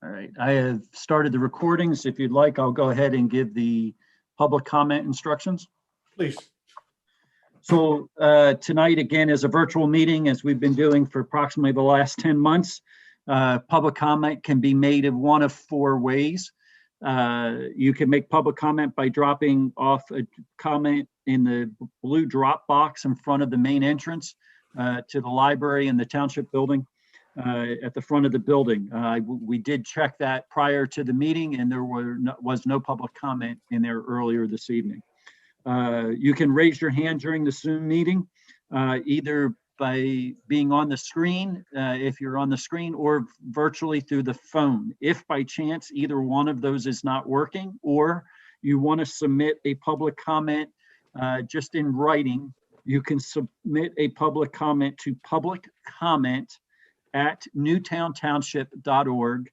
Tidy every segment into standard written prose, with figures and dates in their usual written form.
All right, I have started the recordings. If you'd like, I'll go ahead and give the public comment instructions. Please. So tonight, again, is a virtual meeting, as we've been doing for approximately the last 10 months. Public comment can be made in one of four ways. You can make public comment by dropping off a comment in the blue drop box in front of the main entrance to the library and the township building. At the front of the building. We did check that prior to the meeting, and there was no public comment in there earlier this evening. You can raise your hand during the Zoom meeting, either by being on the screen, if you're on the screen, or virtually through the phone. If by chance either one of those is not working, or you want to submit a public comment just in writing, you can submit a public comment to publiccomment@newtowntownship.org.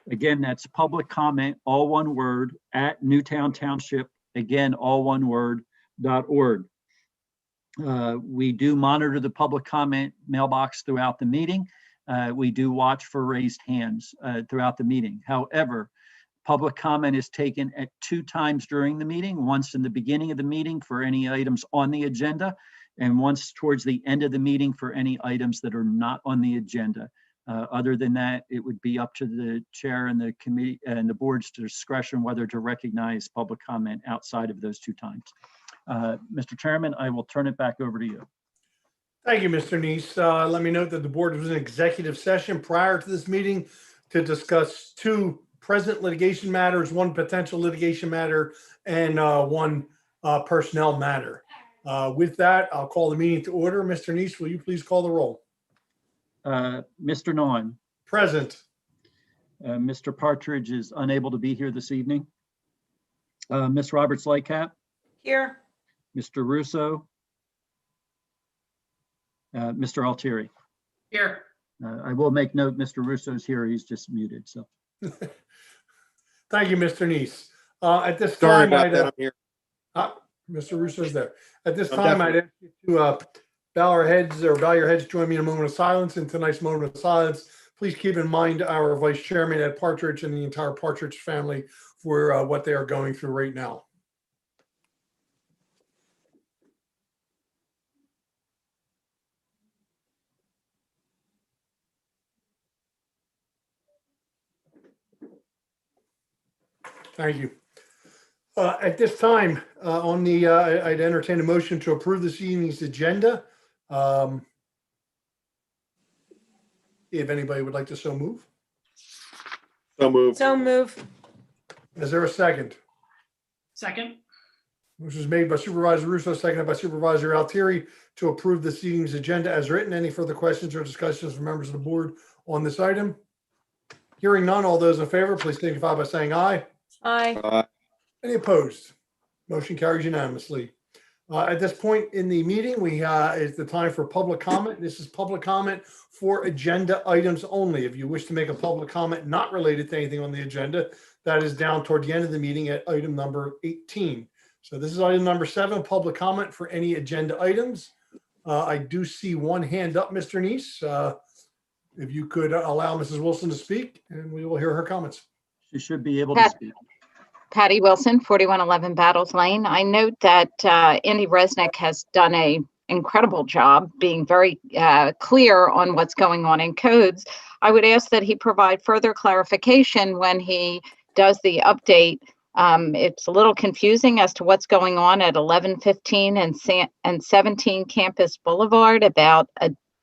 Again, that's public comment, all one word, @newtowntownship, again, all one word, .org. We do monitor the public comment mailbox throughout the meeting. We do watch for raised hands throughout the meeting. However, public comment is taken at 2 times during the meeting, once in the beginning of the meeting for any items on the agenda, and once towards the end of the meeting for any items that are not on the agenda. Other than that, it would be up to the chair and the committee and the board's discretion whether to recognize public comment outside of those 2 times. Mr. Chairman, I will turn it back over to you. Thank you, Mr. Neese. Let me note that the board was in executive session prior to this meeting to discuss 2 present litigation matters, 1 potential litigation matter, and 1 personnel matter. With that, I'll call the meeting to order. Mr. Neese, will you please call the roll? Mr. Nawn. Present. Mr. Partridge is unable to be here this evening. Ms. Roberts-Lightcap. Here. Mr. Russo. Mr. Altieri. Here. I will make note, Mr. Russo's here. He's just muted, so. Thank you, Mr. Neese. At this Sorry time, about that. I'm here. Mr. Russo's there. At this time, I'd ask you to bow your heads, join me in a moment of silence. In tonight's moment of silence, please keep in mind our Vice Chairman, Ed Partridge, and the entire Partridge family for what they are going through right now. Thank you. At this time, I'd entertain a motion to approve this evening's agenda. If anybody would like to so move. So moved. So move. Is there a second? Second. Which was made by Supervisor Russo, seconded by Supervisor Altieri to approve this evening's agenda as written. Any further questions or discussions from members of the board on this item? Hearing none, all those in favor, please signify by saying aye. Aye. Any opposed? Motion carries unanimously. At this point in the meeting, is the time for public comment. This is public comment for agenda items only. If you wish to make a public comment not related to anything on the agenda, that is down toward the end of the meeting at item number 18. So this is item number 7, public comment for any agenda items. I do see one hand up, Mr. Neese. If you could allow Mrs. Wilson to speak, and we will hear her comments. You should be able to speak. Patty Wilson, 4111 Battles Lane. I note that Andy Resnick has done an incredible job being very clear on what's going on in codes. I would ask that he provide further clarification when he does the update. It's a little confusing as to what's going on at 1115 and 17 Campus Boulevard about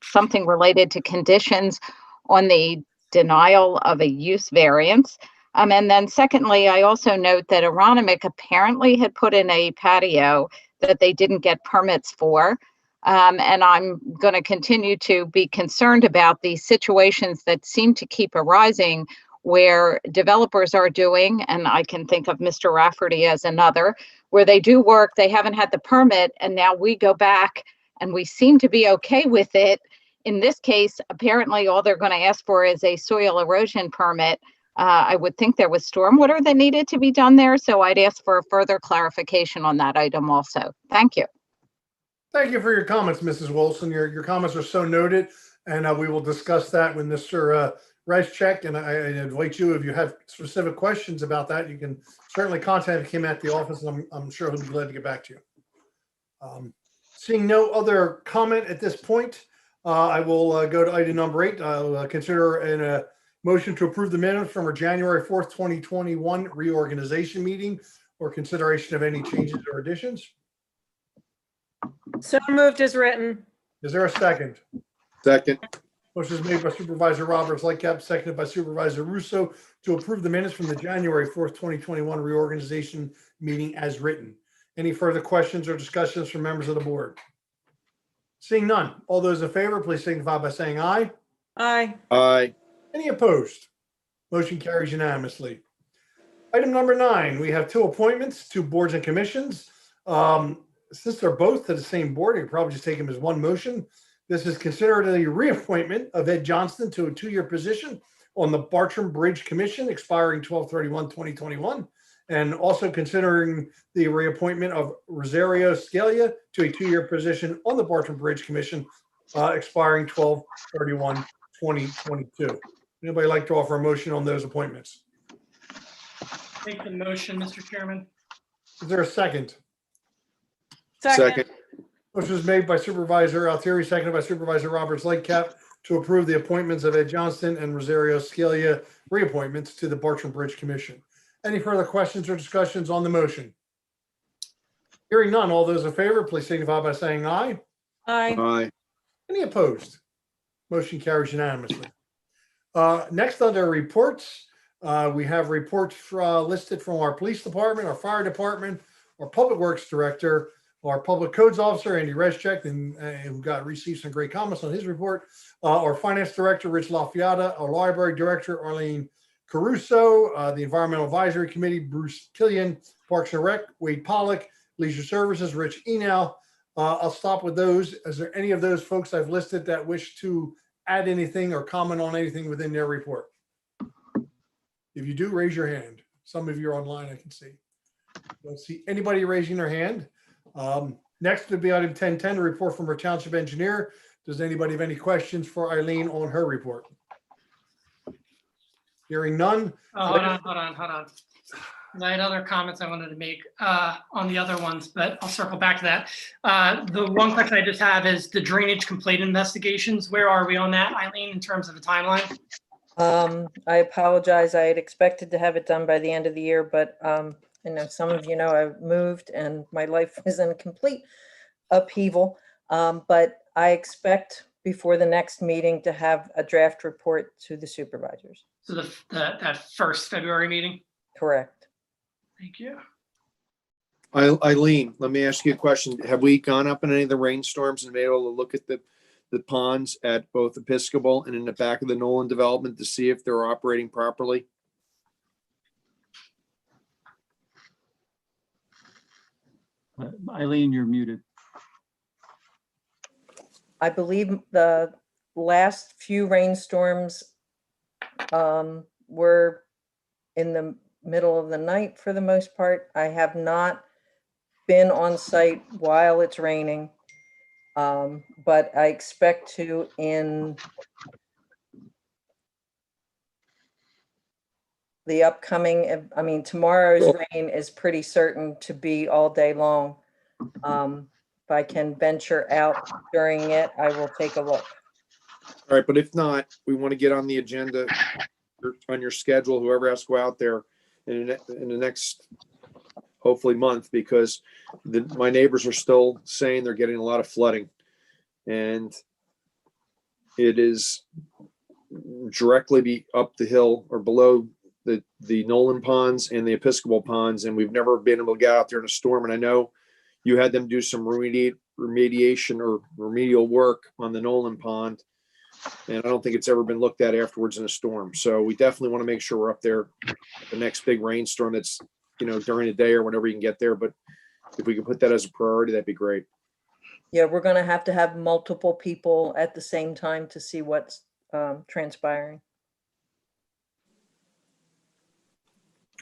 something related to conditions on the denial of a use variance. And then secondly, I also note that Aronimink apparently had put in a patio that they didn't get permits for. And I'm going to continue to be concerned about these situations that seem to keep arising where developers are doing, and I can think of Mr. Rafferty as another, where they do work, they haven't had the permit, and now we go back and we seem to be okay with it. In this case, apparently all they're going to ask for is a soil erosion permit. I would think there was stormwater that needed to be done there, so I'd ask for further clarification on that item also. Thank you. Thank you for your comments, Mrs. Wilson. Your comments are so noted, and we will discuss that when Mr. res check, and I invite you, if you have specific questions about that, you can certainly contact him at the office, and I'm sure he'll be glad to get back to you. Seeing no other comment at this point, I will go to item number 8. I'll consider a motion to approve the minutes from our January 4th, 2021 reorganization meeting or consideration of any changes or additions. So moved as written. Is there a second? Second. Motion is made by Supervisor Roberts Lightcap, seconded by Supervisor Russo to approve the minutes from the January 4th, 2021 reorganization meeting as written. Any further questions or discussions from members of the board? Seeing none, all those in favor, please signify by saying aye. Aye. Aye. Any opposed? Motion carries unanimously. Item number 9, we have 2 appointments to boards and commissions. Since they're both to the same board, you can probably just take them as one motion. This is considered a reappointment of Ed Johnston to a 2-year position on the Bartram Bridge Commission, expiring 12/31/2021, and also considering the reappointment of Rosario Scalia to a 2-year position on the Bartram Bridge Commission, expiring 12/31/2022. Anybody like to offer a motion on those appointments? Make the motion, Mr. Chairman. Is there a second? Second. Motion was made by Supervisor Altieri, seconded by Supervisor Roberts Lightcap to approve the appointments of Ed Johnston and Rosario Scalia reappointments to the Bartram Bridge Commission. Any further questions or discussions on the motion? Hearing none, all those in favor, please signify by saying aye. Aye. Aye. Any opposed? Motion carries unanimously. Next, under reports, we have reports listed from our police department, our fire department, our public works director, our public codes officer, Andy Reschek, and who received some great comments on his report, our finance director, Rich LaFiata, our library director, Arlene Caruso, the environmental advisory committee, Bruce Killian, Parks and Rec, Wade Pollock, leisure services, Rich Enow. I'll stop with those. Is there any of those folks I've listed that wish to add anything or comment on anything within their report? If you do, raise your hand. Some of you are online, I can see. Don't see anybody raising their hand. Next would be item 1010, a report from our township engineer. Does anybody have any questions for Eileen on her report? Hearing none. Hold on. I had other comments I wanted to make on the other ones, but I'll circle back to that. The one question I just have is the drainage complaint investigations. Where are we on that, Eileen, in terms of the timeline? I apologize. I had expected to have it done by the end of the year, but I know some of you know I've moved and my life is in complete upheaval. But I expect before the next meeting to have a draft report to the supervisors. So that first February meeting? Correct. Thank you. Eileen, let me ask you a question. Have we gone up in any of the rainstorms and been able to look at the ponds at both Episcopal and in the back of the Nolan development to see if they're operating properly? Eileen, you're muted. I believe the last few rainstorms were in the middle of the night for the most part. I have not been on site while it's raining, but I expect to in the upcoming, I mean, tomorrow's rain is pretty certain to be all day long. If I can venture out during it, I will take a look. All right, but if not, we want to get on the agenda or on your schedule, whoever has to go out there in the next, hopefully, month, because my neighbors are still saying they're getting a lot of flooding. And it is directly up the hill or below the Nolan ponds and the Episcopal ponds. And we've never been able to get out there in a storm. And I know you had them do some remediation or remedial work on the Nolan pond. And I don't think it's ever been looked at afterwards in a storm. So we definitely want to make sure we're up there the next big rainstorm that's, during the day or whenever you can get there. But if we can put that as a priority, that'd be great. Yeah, we're going to have multiple people at the same time to see what's transpiring.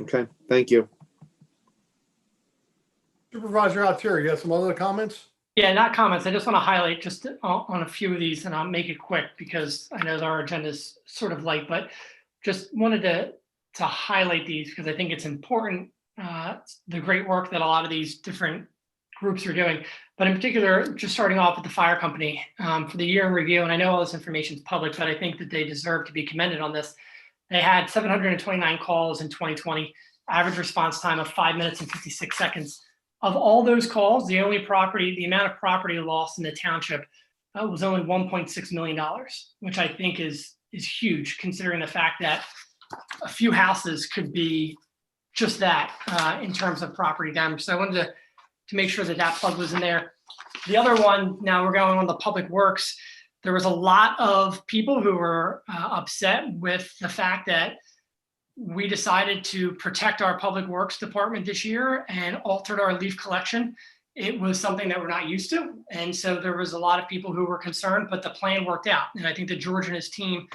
Okay, thank you. Supervisor Altieri, you have some other comments? Yeah, not comments. I just want to highlight just on a few of these, and I'll make it quick because I know that our agenda is sort of light, but just wanted to highlight these because I think it's important, the great work that a lot of these different groups are doing. But in particular, just starting off with the fire company for the year in review, and I know all this information is public, but I think that they deserve to be commended on this. They had 729 calls in 2020, average response time of 5 minutes and 56 seconds. Of all those calls, the amount of property lost in the township was only $1.6 million, which I think is huge considering the fact that a few houses could be just that in terms of property damage. So I wanted to make sure that that plug was in there. The other one, now we're going on the public works. There was a lot of people who were upset with the fact that we decided to protect our public works department this year and altered our leaf collection. It was something that we're not used to. And so there was a lot of people who were concerned, but the plan worked out. And I think that George and his team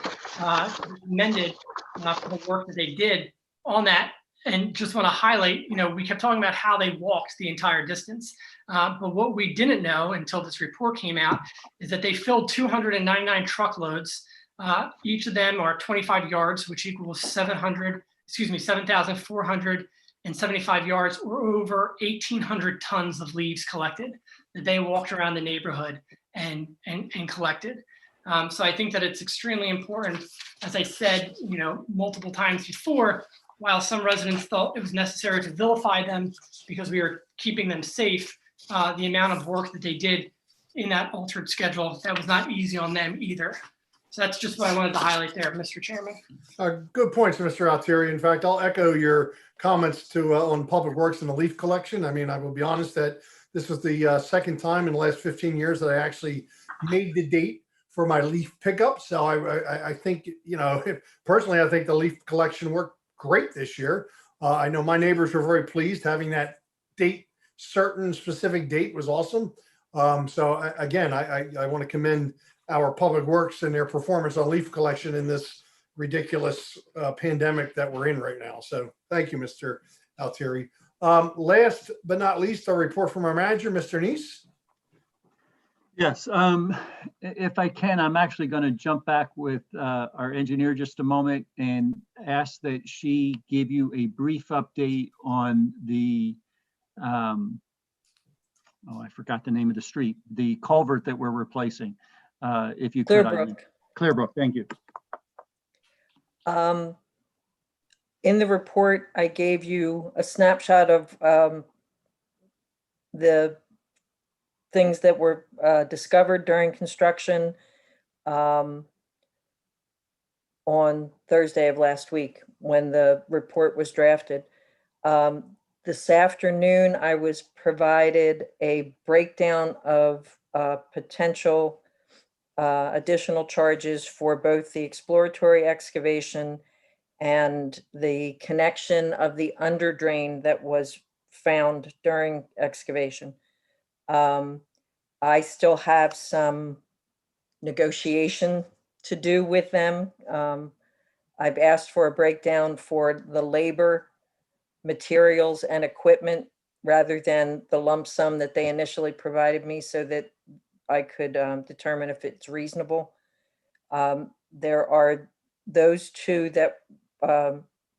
commended for the work that they did on that. And just want to highlight, we kept talking about how they walked the entire distance. But what we didn't know until this report came out is that they filled 299 truckloads. Each of them are 25 yards, which equals 7,475 yards, or over 1,800 tons of leaves collected that they walked around the neighborhood and collected. So I think that it's extremely important, as I said, multiple times before, while some residents thought it was necessary to vilify them because we were keeping them safe, the amount of work that they did in that altered schedule, that was not easy on them either. So that's just what I wanted to highlight there, Mr. Chairman. Good points, Mr. Altieri. In fact, I'll echo your comments on public works and the leaf collection. I mean, I will be honest that this was the second time in the last 15 years that I actually made the date for my leaf pickup. So I think, personally, I think the leaf collection worked great this year. I know my neighbors were very pleased. Having that date, certain specific date, was awesome. So again, I want to commend our public works and their performance on leaf collection in this ridiculous pandemic that we're in right now. So thank you, Mr. Altieri. Last but not least, a report from our manager, Mr. Neese. Yes, if I can, I'm actually going to jump back with our engineer just a moment and ask that she give you a brief update on the, I forgot the name of the street, the culvert that we're replacing. If you could. Clearbrook, thank you. In the report, I gave you a snapshot of the things that were discovered during construction on Thursday of last week when the report was drafted. This afternoon, I was provided a breakdown of potential additional charges for both the exploratory excavation and the connection of the under drain that was found during excavation. I still have some negotiation to do with them. I've asked for a breakdown for the labor, materials, and equipment rather than the lump sum that they initially provided me so that I could determine if it's reasonable. There are those two that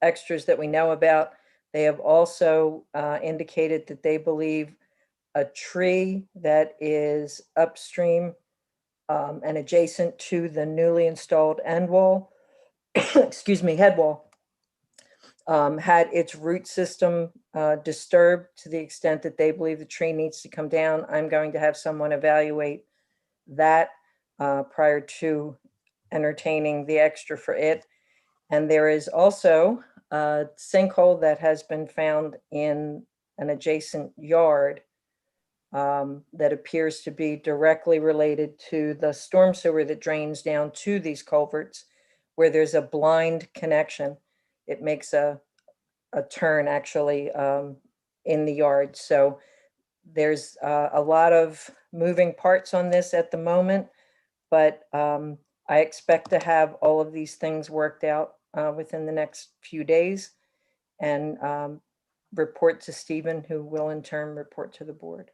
extras that we know about. They have also indicated that they believe a tree that is upstream and adjacent to the newly installed end wall, head wall, had its root system disturbed to the extent that they believe the tree needs to come down. I'm going to have someone evaluate that prior to entertaining the extra for it. And there is also a sinkhole that has been found in an adjacent yard that appears to be directly related to the storm sewer that drains down to these culverts, where there's a blind connection. It makes a turn actually in the yard. So there's a lot of moving parts on this at the moment, but I expect to have all of these things worked out within the next few days and report to Stephen, who will in turn report to the board.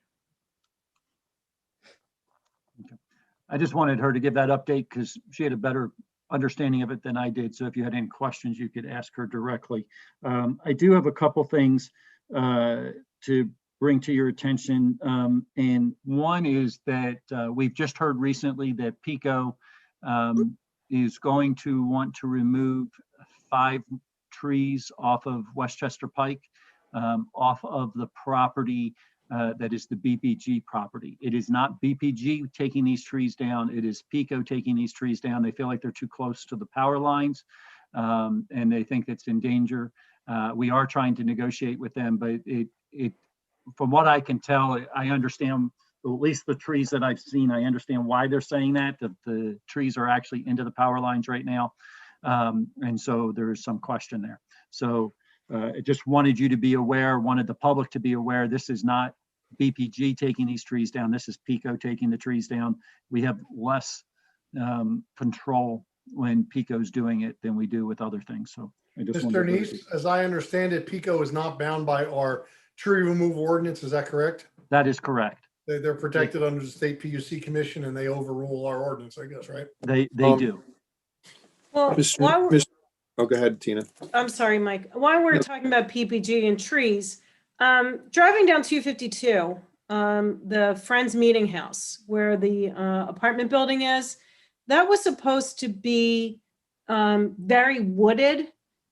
I just wanted her to give that update because she had a better understanding of it than I did. So if you had any questions, you could ask her directly. I do have a couple things to bring to your attention. And one is that we've just heard recently that PICO is going to want to remove 5 trees off of Westchester Pike, off of the property that is the BPG property. It is not BPG taking these trees down. It is PICO taking these trees down. They feel like they're too close to the power lines, and they think it's in danger. We are trying to negotiate with them, but it from what I can tell, I understand, at least the trees that I've seen, I understand why they're saying that the trees are actually into the power lines right now. And so there's some question there. So I just wanted you to be aware, wanted the public to be aware, this is not BPG taking these trees down. This is PICO taking the trees down. We have less control when PICO's doing it than we do with other things. So I just Mr. Neese, as I understand it, PICO is not bound by our tree removal ordinance. Is that correct? That is correct. They're protected under the state PUC commission and they overrule our ordinance, I guess, right? They do. Well, Oh, go ahead, Tina. I'm sorry, Mike. While we're talking about PPG and trees, driving down 252, the Friends Meeting House where the apartment building is, that was supposed to be very wooded.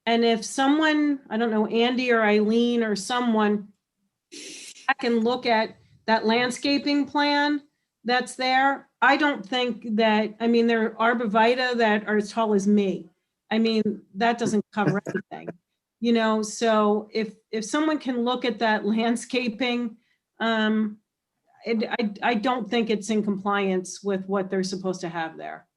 And if someone, I don't know, Andy or Eileen or someone, I can look at that landscaping plan that's there. I don't think that, I mean, there are arborvitae that are as tall as me. I mean, that doesn't cover anything, you know, so if someone can look at that landscaping, I don't think it's in compliance with what they're supposed to have there.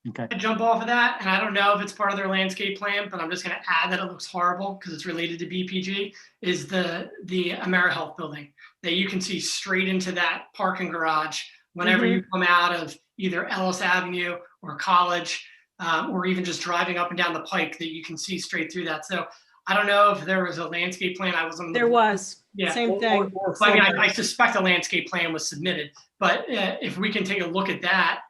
Okay. I jump off of that, and I don't know if it's part of their landscape plan, but I'm just going to add that it looks horrible because it's related to BPG, is the AmeriHealth building that you can see straight into that parking garage whenever you come out of either Ellis Avenue or College, or even just driving up and down the Pike, that you can see straight through that. So I don't know if there was a landscape plan. I wasn't. There was, yeah. Same thing. So, I mean, I suspect a landscape plan was submitted, but if we can take a look at that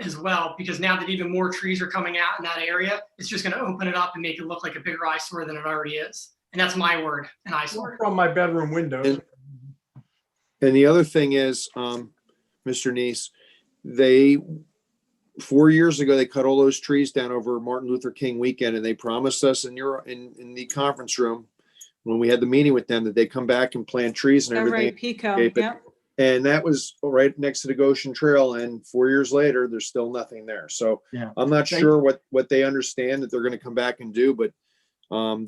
as well, because now that even more trees are coming out in that area, it's just going to open it up and make it look like a bigger eyesore than it already is. And that's my word, an eyesore. From my bedroom window. And the other thing is, Mr. Neese, 4 years ago, they cut all those trees down over Martin Luther King weekend, and they promised us in the conference room when we had the meeting with them that they come back and plant trees and everything. Right, Pico, yeah. And that was right next to the Goshen Trail. And 4 years later, there's still nothing there. So Yeah. I'm not sure what they understand that they're going to come back and do, but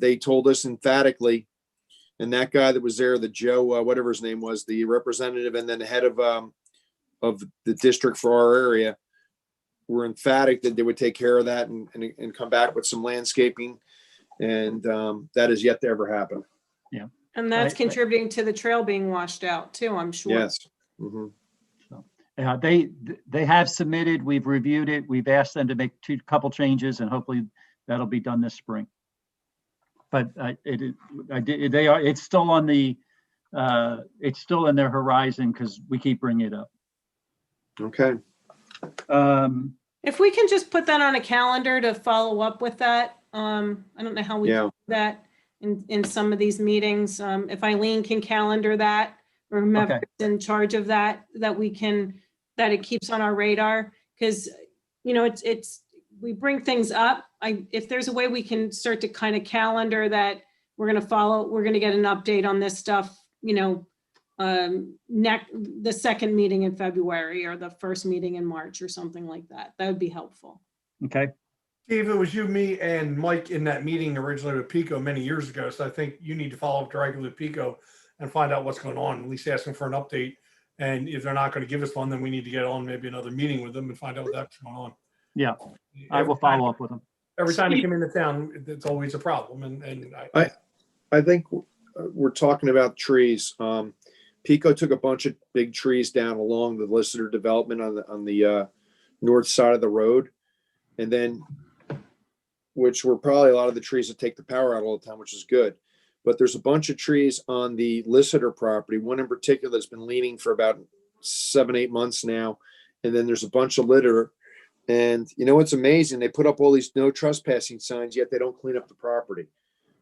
they told us emphatically. And that guy that was there, the Joe, whatever his name was, the representative, and then the head of the district for our area, were emphatic that they would take care of that and come back with some landscaping. And that is yet to ever happen. Yeah. And that's contributing to the trail being washed out too, I'm sure. Yes. Mm-hmm. So, yeah, they have submitted, we've reviewed it. We've asked them to make a couple changes and hopefully that'll be done this spring. But it's still on the, it's still in their horizon because we keep bringing it up. Okay. If we can just put that on a calendar to follow up with that, I don't know how we do that in some of these meetings. If Eileen can calendar that, or whomever's in charge of that it keeps on our radar, because you know we bring things up. If there's a way we can start to kind of calendar that we're going to get an update on this stuff, you know, the second meeting in February or the first meeting in March or something like that. That would be helpful. Okay. Steve, it was you, me, and Mike in that meeting originally with PICO many years ago. So I think you need to follow up directly with PICO and find out what's going on, at least asking for an update. And if they're not going to give us one, then we need to get on maybe another meeting with them and find out what's going on. Yeah, I will follow up with them. Every time you come into town, it's always a problem. And I think we're talking about trees. PICO took a bunch of big trees down along the Lister development on the north side of the road, and then which were probably a lot of the trees that take the power out all the time, which is good. But there's a bunch of trees on the Lister property, one in particular that's been leaning for about 7-8 months now, and then there's a bunch of litter. And you know what's amazing? They put up all these no trespassing signs, yet they don't clean up the property.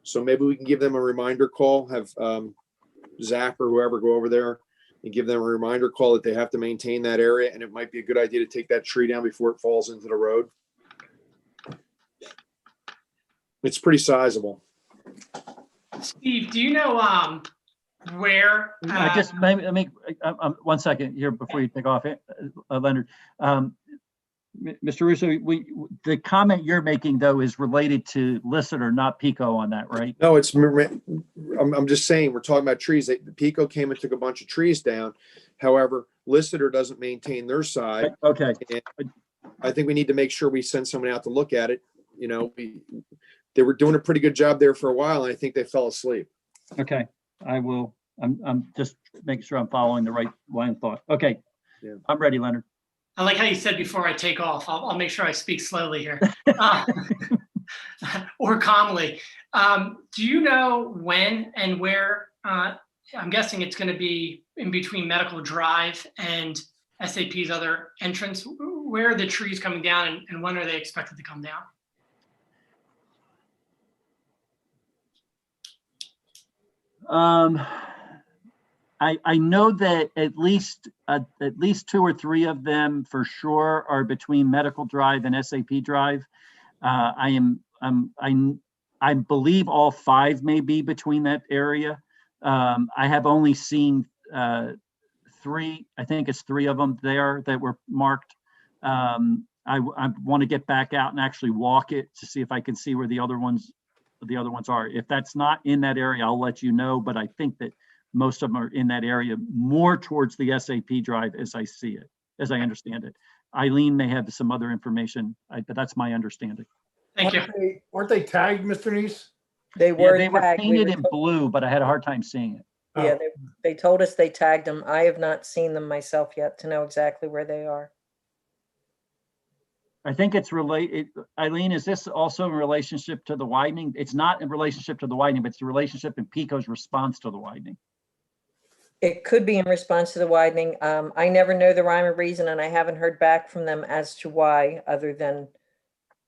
So maybe we can give them a reminder call, have Zach or whoever go over there and give them a reminder call that they have to maintain that area. And it might be a good idea to take that tree down before it falls into the road. It's pretty sizable. Steve, do you know where? I just, let me, 1 second here before you take off, Leonard. Mr. Russo, the comment you're making though is related to Listener, not Pico on that, right? No, I'm just saying, we're talking about trees. Pico came and took a bunch of trees down. However, Listener doesn't maintain their side. Okay. And I think we need to make sure we send someone out to look at it. You know, they were doing a pretty good job there for a while, and I think they fell asleep. Okay, I will. I'm just making sure I'm following the right line of thought. Okay, Yeah. I'm ready, Leonard. I like how you said before I take off. I'll make sure I speak slowly here, or calmly. Do you know when and where? I'm guessing it's going to be in between Medical Drive and SAP's other entrance. Where are the trees coming down, and when are they expected to come down? I know that at least 2 or 3 of them for sure are between Medical Drive and SAP Drive. I believe all 5 may be between that area. I have only seen 3. I think it's 3 of them there that were marked. I want to get back out and actually walk it to see if I can see where the other ones are. If that's not in that area, I'll let you know. But I think that most of them are in that area, more towards the SAP Drive as I see it, as I understand it. Eileen may have some other information, but that's my understanding. Thank you. Aren't they tagged, Mr. Neese? They Yeah, were they were tagged. We painted were in told- blue, but I had a hard time seeing it. Yeah, Oh. they told us they tagged them. I have not seen them myself yet to know exactly where they are. I think it's related. Eileen, is this also in relationship to the widening? It's not in relationship to the widening, but it's a relationship in Pico's response to the widening. It could be in response to the widening. I never know the rhyme or reason, and I haven't heard back from them as to why, other than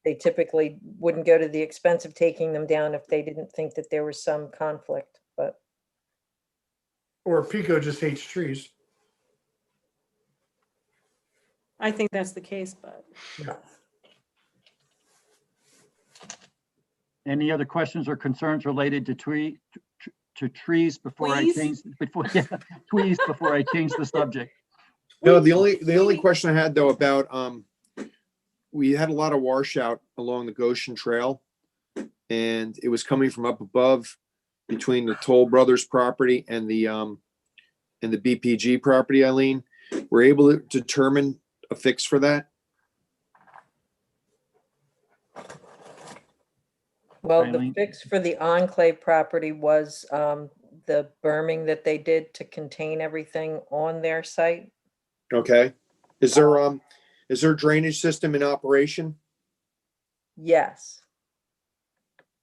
they typically wouldn't go to the expense of taking them down if they didn't think that there was some conflict, but Or Pico just hates trees? I think that's the case, but Yeah. Any other questions or concerns related to trees before I Please? change, trees before I change the subject? No, the only question I had though about, we had a lot of washout along the Goshen Trail, and it was coming from up above between the Toll Brothers property and the BPG property, Eileen. We're able to determine a fix for that? well, the Eileen? fix for the Enclave property was the berming that they did to contain everything on their site. Okay. Is there a drainage system in operation? Yes.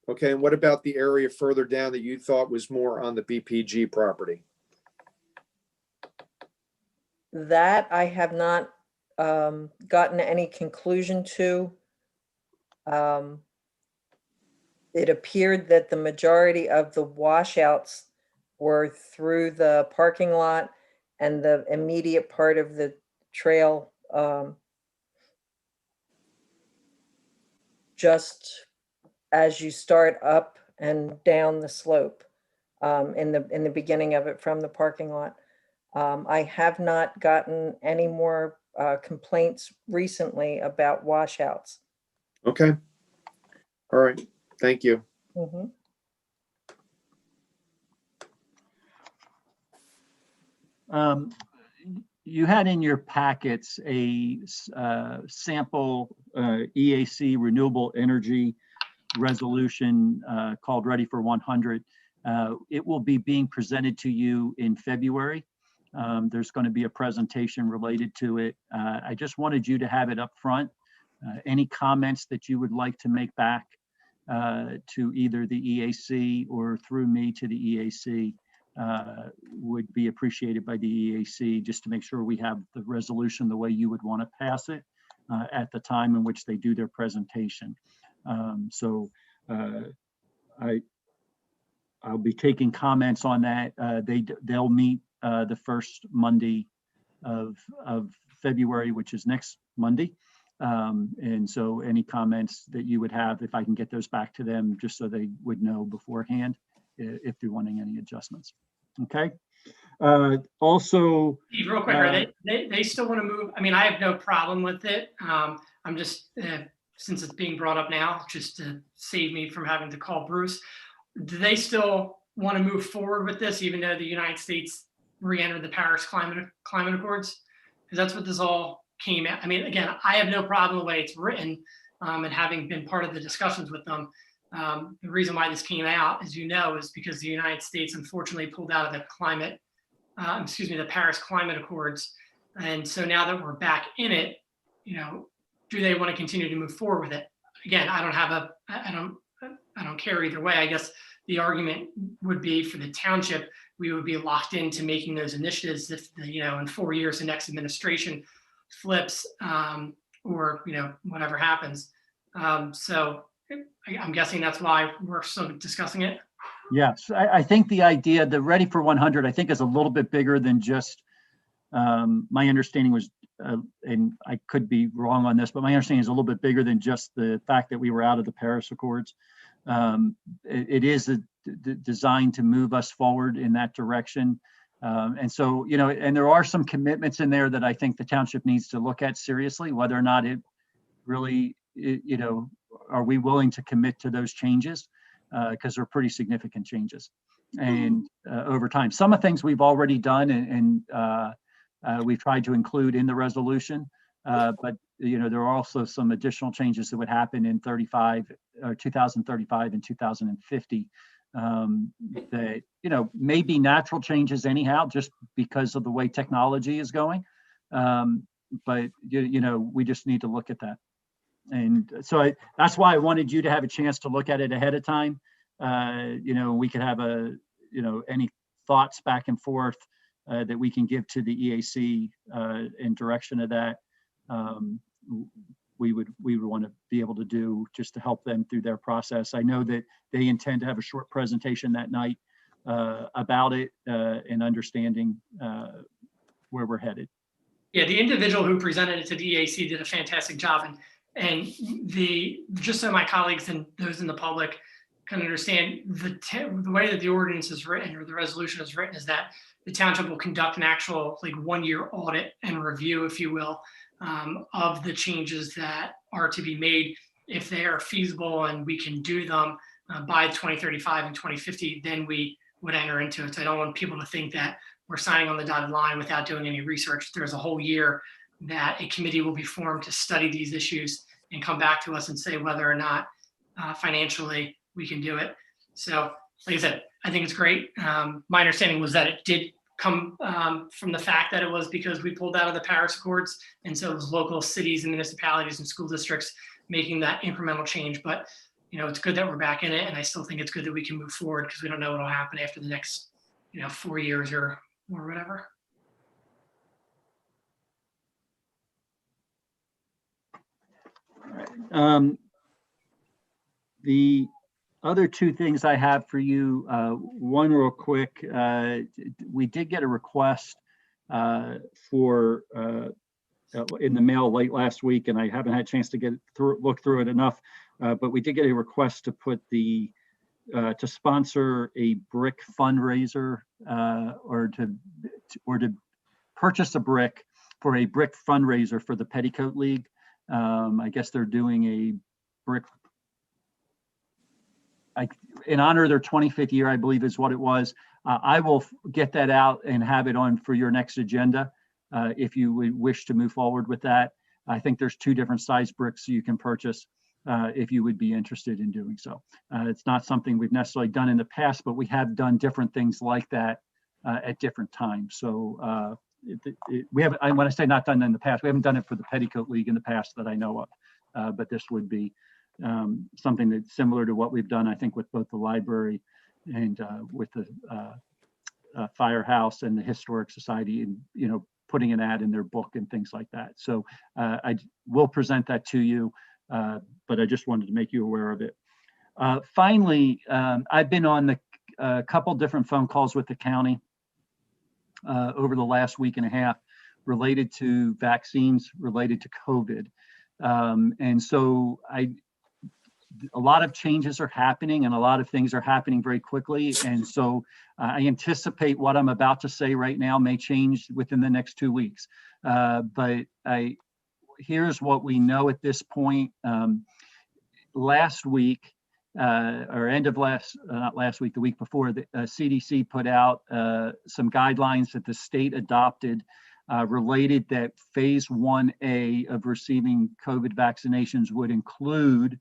Okay, and what about the area further down that you thought was more on the BPG property? That I have not gotten any conclusion to. It appeared that the majority of the washouts were through the parking lot and the immediate part of the trail, just as you start up and down the slope, in the beginning of it from the parking lot. I have not gotten any more complaints recently about washouts. Okay. All right, thank you. Mhm. You had in your packets a sample EAC renewable energy resolution called Ready for 100. It will be being presented to you in February. There's going to be a presentation related to it. I just wanted you to have it up front. Any comments that you would like to make back to either the EAC or through me to the EAC, would be appreciated by the EAC, just to make sure we have the resolution the way you would want to pass it at the time in which they do their presentation. I'll be taking comments on that. They'll meet the first Monday of February, which is next Monday. And so any comments that you would have, if I can get those back to them, just so they would know beforehand if they're wanting any adjustments. Okay. Also, Steve, real quick, are they still want to move? I mean, I have no problem with it. I'm just, since it's being brought up now, just to save me from having to call Bruce, do they still want to move forward with this, even though the United States re-entered the Paris Climate Accords? Because that's what this all came out. I mean, again, I have no problem the way it's written, and having been part of the discussions with them. The reason why this came out, as you know, is because the United States unfortunately pulled out of the the Paris Climate Accords. And so now that we're back in it, do they want to continue to move forward with it? Again, I don't care either way. I guess the argument would be for the township, we would be locked into making those initiatives if, in 4 years, the next administration flips, or, whatever happens. So I'm guessing that's why we're still discussing it. yes, I think the idea, the Ready for 100, I think is a little bit bigger than just, my understanding was, and I could be wrong on this, but my understanding is a little bit bigger than just the fact that we were out of the Paris Accords. It is designed to move us forward in that direction. And so, and there are some commitments in there that I think the township needs to look at seriously, whether or not it really, are we willing to commit to those changes? Because they're pretty significant changes. And over time, some of the things we've already done and we've tried to include in the resolution, but there are also some additional changes that would happen in 2035 and 2050 that, may be natural changes anyhow, just because of the way technology is going. But, we just need to look at that. And so that's why I wanted you to have a chance to look at it ahead of time. We could have any thoughts back and forth that we can give to the EAC in direction of that. We would want to be able to do just to help them through their process. I know that they intend to have a short presentation that night about it and understanding where we're headed. Yeah, the individual who presented it to the EAC did a fantastic job. And just so my colleagues and those in the public can understand, the way that the ordinance is written, or the resolution is written, is that the township will conduct an actual 1-year audit and review, if you will, of the changes that are to be made. If they are feasible and we can do them by 2035 and 2050, then we would enter into it. So I don't want people to think that we're signing on the dotted line without doing any research. There's a whole year that a committee will be formed to study these issues and come back to us and say whether or not financially we can do it. So like I said, I think it's great. My understanding was that it did come from the fact that it was because we pulled out of the Paris Accords. And so it was local cities and municipalities and school districts making that incremental change. But, it's good that we're back in it. And I still think it's good that we can move forward, because we don't know what will happen after the next, 4 years or whatever. The other two things I have for you, one real quick, we did get a request for in the mail late last week, and I haven't had a chance to look through it enough, but we did get a request to put to sponsor a brick fundraiser or to purchase a brick for a brick fundraiser for the Petticoat League. I guess they're doing a brick in honor of their 25th year, I believe is what it was. I will get that out and have it on for your next agenda if you would wish to move forward with that. I think there's 2 different size bricks you can purchase if you would be interested in doing so. It's not something we've necessarily done in the past, but we have done different things like that at different times. So we haven't, when I say not done in the past, we haven't done it for the Petticoat League in the past that I know of, but this would be something that's similar to what we've done, I think, with both the library and with the Firehouse and the Historic Society, and putting an ad in their book and things like that. So I will present that to you, but I just wanted to make you aware of it. Finally, I've been on a couple different phone calls with the county over the last week and a half related to vaccines related to COVID. And so a lot of changes are happening and a lot of things are happening very quickly. And so I anticipate what I'm about to say right now may change within the next 2 weeks. But here's what we know at this point. Last week, or end of not last week, the week before, the CDC put out some guidelines that the state adopted related that phase 1A of receiving COVID vaccinations would include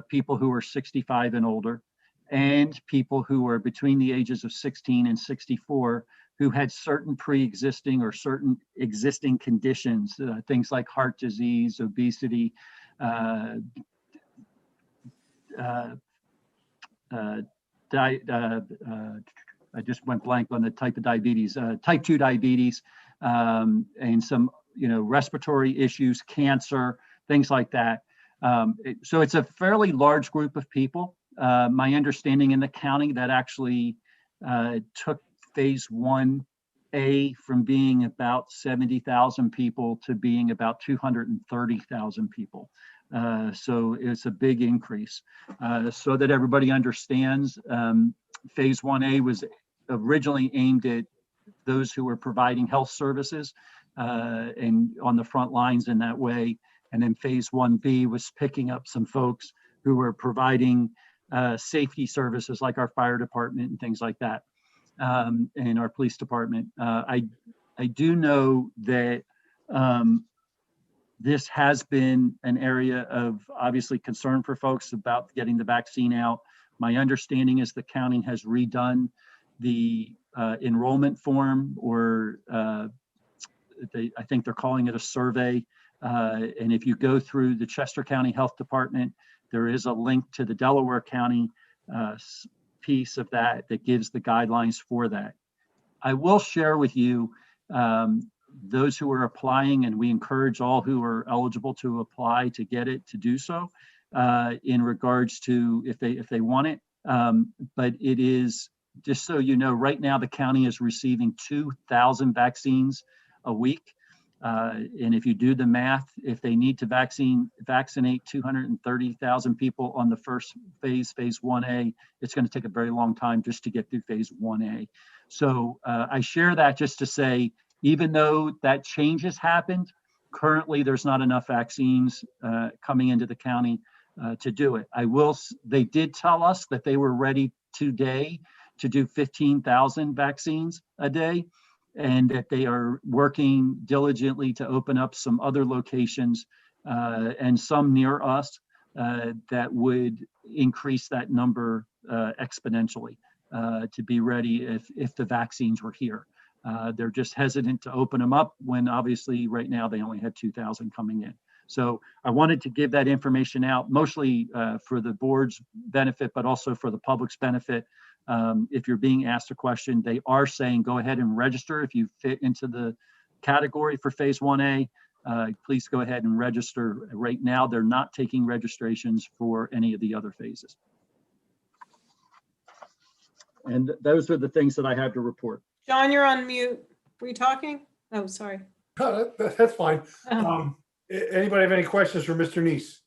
people who are 65 and older, and people who are between the ages of 16 and 64 who had certain pre-existing or certain existing conditions, things like heart disease, obesity, I just went blank on the type of diabetes, type 2 diabetes, and some, respiratory issues, cancer, things like that. So it's a fairly large group of people. My understanding in the county that actually took phase 1A from being about 70,000 people to being about 230,000 people. So it's a big increase. So that everybody understands, phase 1A was originally aimed at those who were providing health services and on the front lines in that way. And then phase 1B was picking up some folks who were providing safety services like our fire department and things like that, and our police department. I do know that this has been an area of obviously concern for folks about getting the vaccine out. My understanding is the county has redone the enrollment form, or I think they're calling it a survey. And if you go through the Chester County Health Department, there is a link to the Delaware County piece of that gives the guidelines for that. I will share with you those who are applying, and we encourage all who are eligible to apply to get it to do so in regards to if they want it. But it is, just so you know, right now the county is receiving 2,000 vaccines a week. And if you do the math, if they need to vaccinate 230,000 people on the first phase 1A, it's going to take a very long time just to get through phase 1A. So I share that just to say, even though that change has happened, currently there's not enough vaccines coming into the county to do it. They did tell us that they were ready today to do 15,000 vaccines a day, and that they are working diligently to open up some other locations and some near us that would increase that number exponentially to be ready if the vaccines were here. They're just hesitant to open them up when obviously right now they only had 2,000 coming in. So I wanted to give that information out, mostly for the board's benefit, but also for the public's benefit. If you're being asked a question, they are saying go ahead and register. If you fit into the category for phase 1A, please go ahead and register. Right now, they're not taking registrations for any of the other phases. And those are the things that I have to report. John, you're on mute. Were you talking? Oh, sorry. That's fine. Anybody have any questions for Mr. Neese?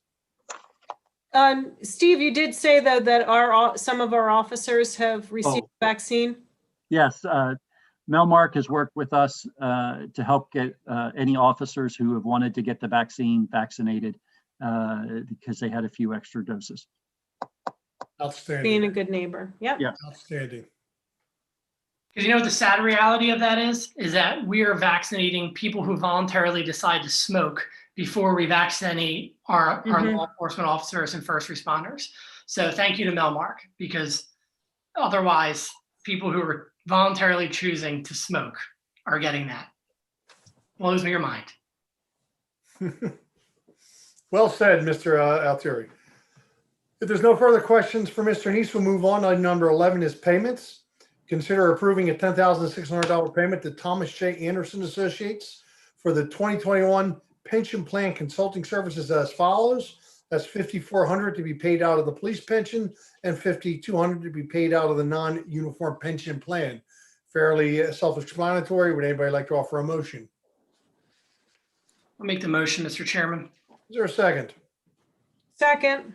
Steve, you did say though that some of our officers have received vaccine. Yes, Melmark has worked with us to help get any officers who have wanted to get the vaccine vaccinated because they had a few extra doses. Outstanding. Being a good neighbor. Yep. Yeah. Outstanding. Because you know what the sad reality of that is that we are vaccinating people who voluntarily decide to smoke before we vaccinate our law enforcement officers and first responders. So thank you to Melmark, because otherwise people who are voluntarily choosing to smoke are getting that. Blows me your mind. Well said, Mr. Altieri. If there's no further questions for Mr. Neese, we'll move on. Item number 11 is payments. Consider approving a $10,600 payment to Thomas J. Anderson Associates for the 2021 pension plan consulting services as follows. That's $5,400 to be paid out of the police pension and $5,200 to be paid out of the non-uniform pension plan. Fairly self-explanatory. Would anybody like to offer a motion? I'll make the motion, Mr. Chairman. Is there a second? Second.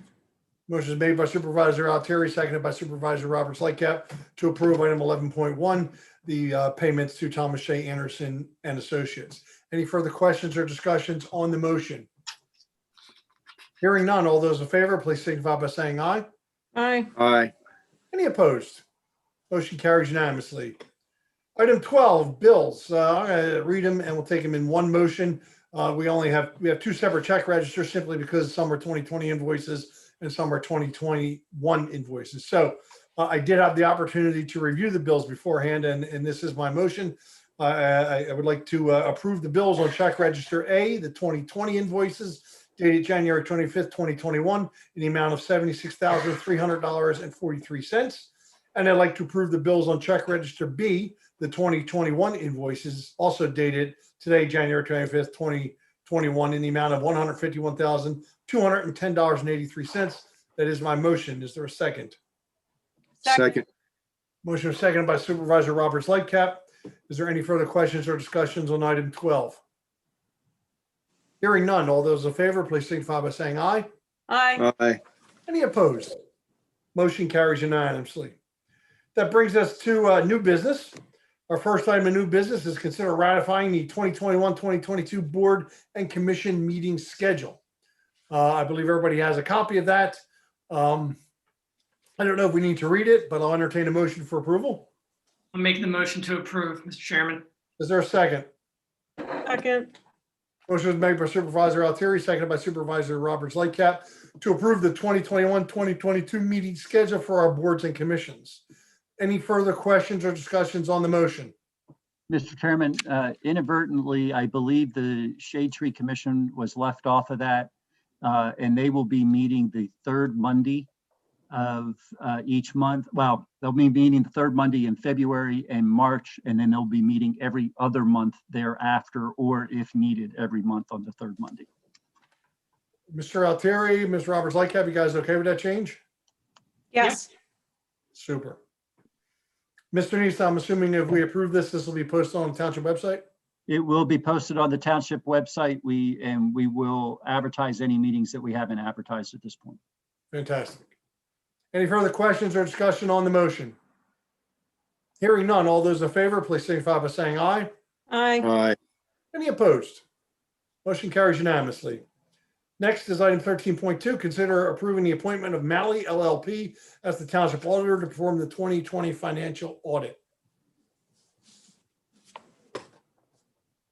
Motion is made by Supervisor Altieri, seconded by Supervisor Roberts Lightcap to approve item 11.1, the payments to Thomas J. Anderson and Associates. Any further questions or discussions on the motion? Hearing none, all those in favor, please signify by saying aye. Aye. Aye. Any opposed? Motion carries unanimously. Item 12, bills. I'm going to read them and we'll take them in one motion. We have two separate check registers simply because some are 2020 invoices and some are 2021 invoices. So I did have the opportunity to review the bills beforehand, and this is my motion. I would like to approve the bills on check register A, the 2020 invoices dated January 25th, 2021, in the amount of $76,300.43. And I'd like to approve the bills on check register B, the 2021 invoices, also dated today, January 25th, 2021, in the amount of $151,210.83. That is my motion. Is there a second? Second. Motion is seconded by Supervisor Roberts Lightcap. Is there any further questions or discussions on item 12? Hearing none, all those in favor, please signify by saying aye. Aye. Aye. Any opposed? Motion carries unanimously. That brings us to new business. Our first item of new business is consider ratifying the 2021-2022 board and commission meeting schedule. I believe everybody has a copy of that. I don't know if we need to read it, but I'll entertain a motion for approval. I'll make the motion to approve, Mr. Chairman. Is there a second? Second. Motion was made by Supervisor Altieri, seconded by Supervisor Roberts Lightcap to approve the 2021-2022 meeting schedule for our boards and commissions. Any further questions or discussions on the motion? Mr. Chairman, inadvertently, I believe the Shade Tree Commission was left off of that, and they will be meeting the third Monday of each month. Well, they'll be meeting the third Monday in February and March, and then they'll be meeting every other month thereafter, or if needed, every month on the third Monday. Mr. Altieri, Ms. Roberts Lightcap, you guys okay with that change? Yes. Super. Mr. Neese, I'm assuming if we approve this, this will be posted on the township website? It will be posted on the township website. We will advertise any meetings that we haven't advertised at this point. Fantastic. Any further questions or discussion on the motion? Hearing none, all those in favor, please signify by saying aye. Aye. Aye. Any opposed? Motion carries unanimously. Next is item 13.2, consider approving the appointment of Malley LLP as the township auditor to perform the 2020 financial audit.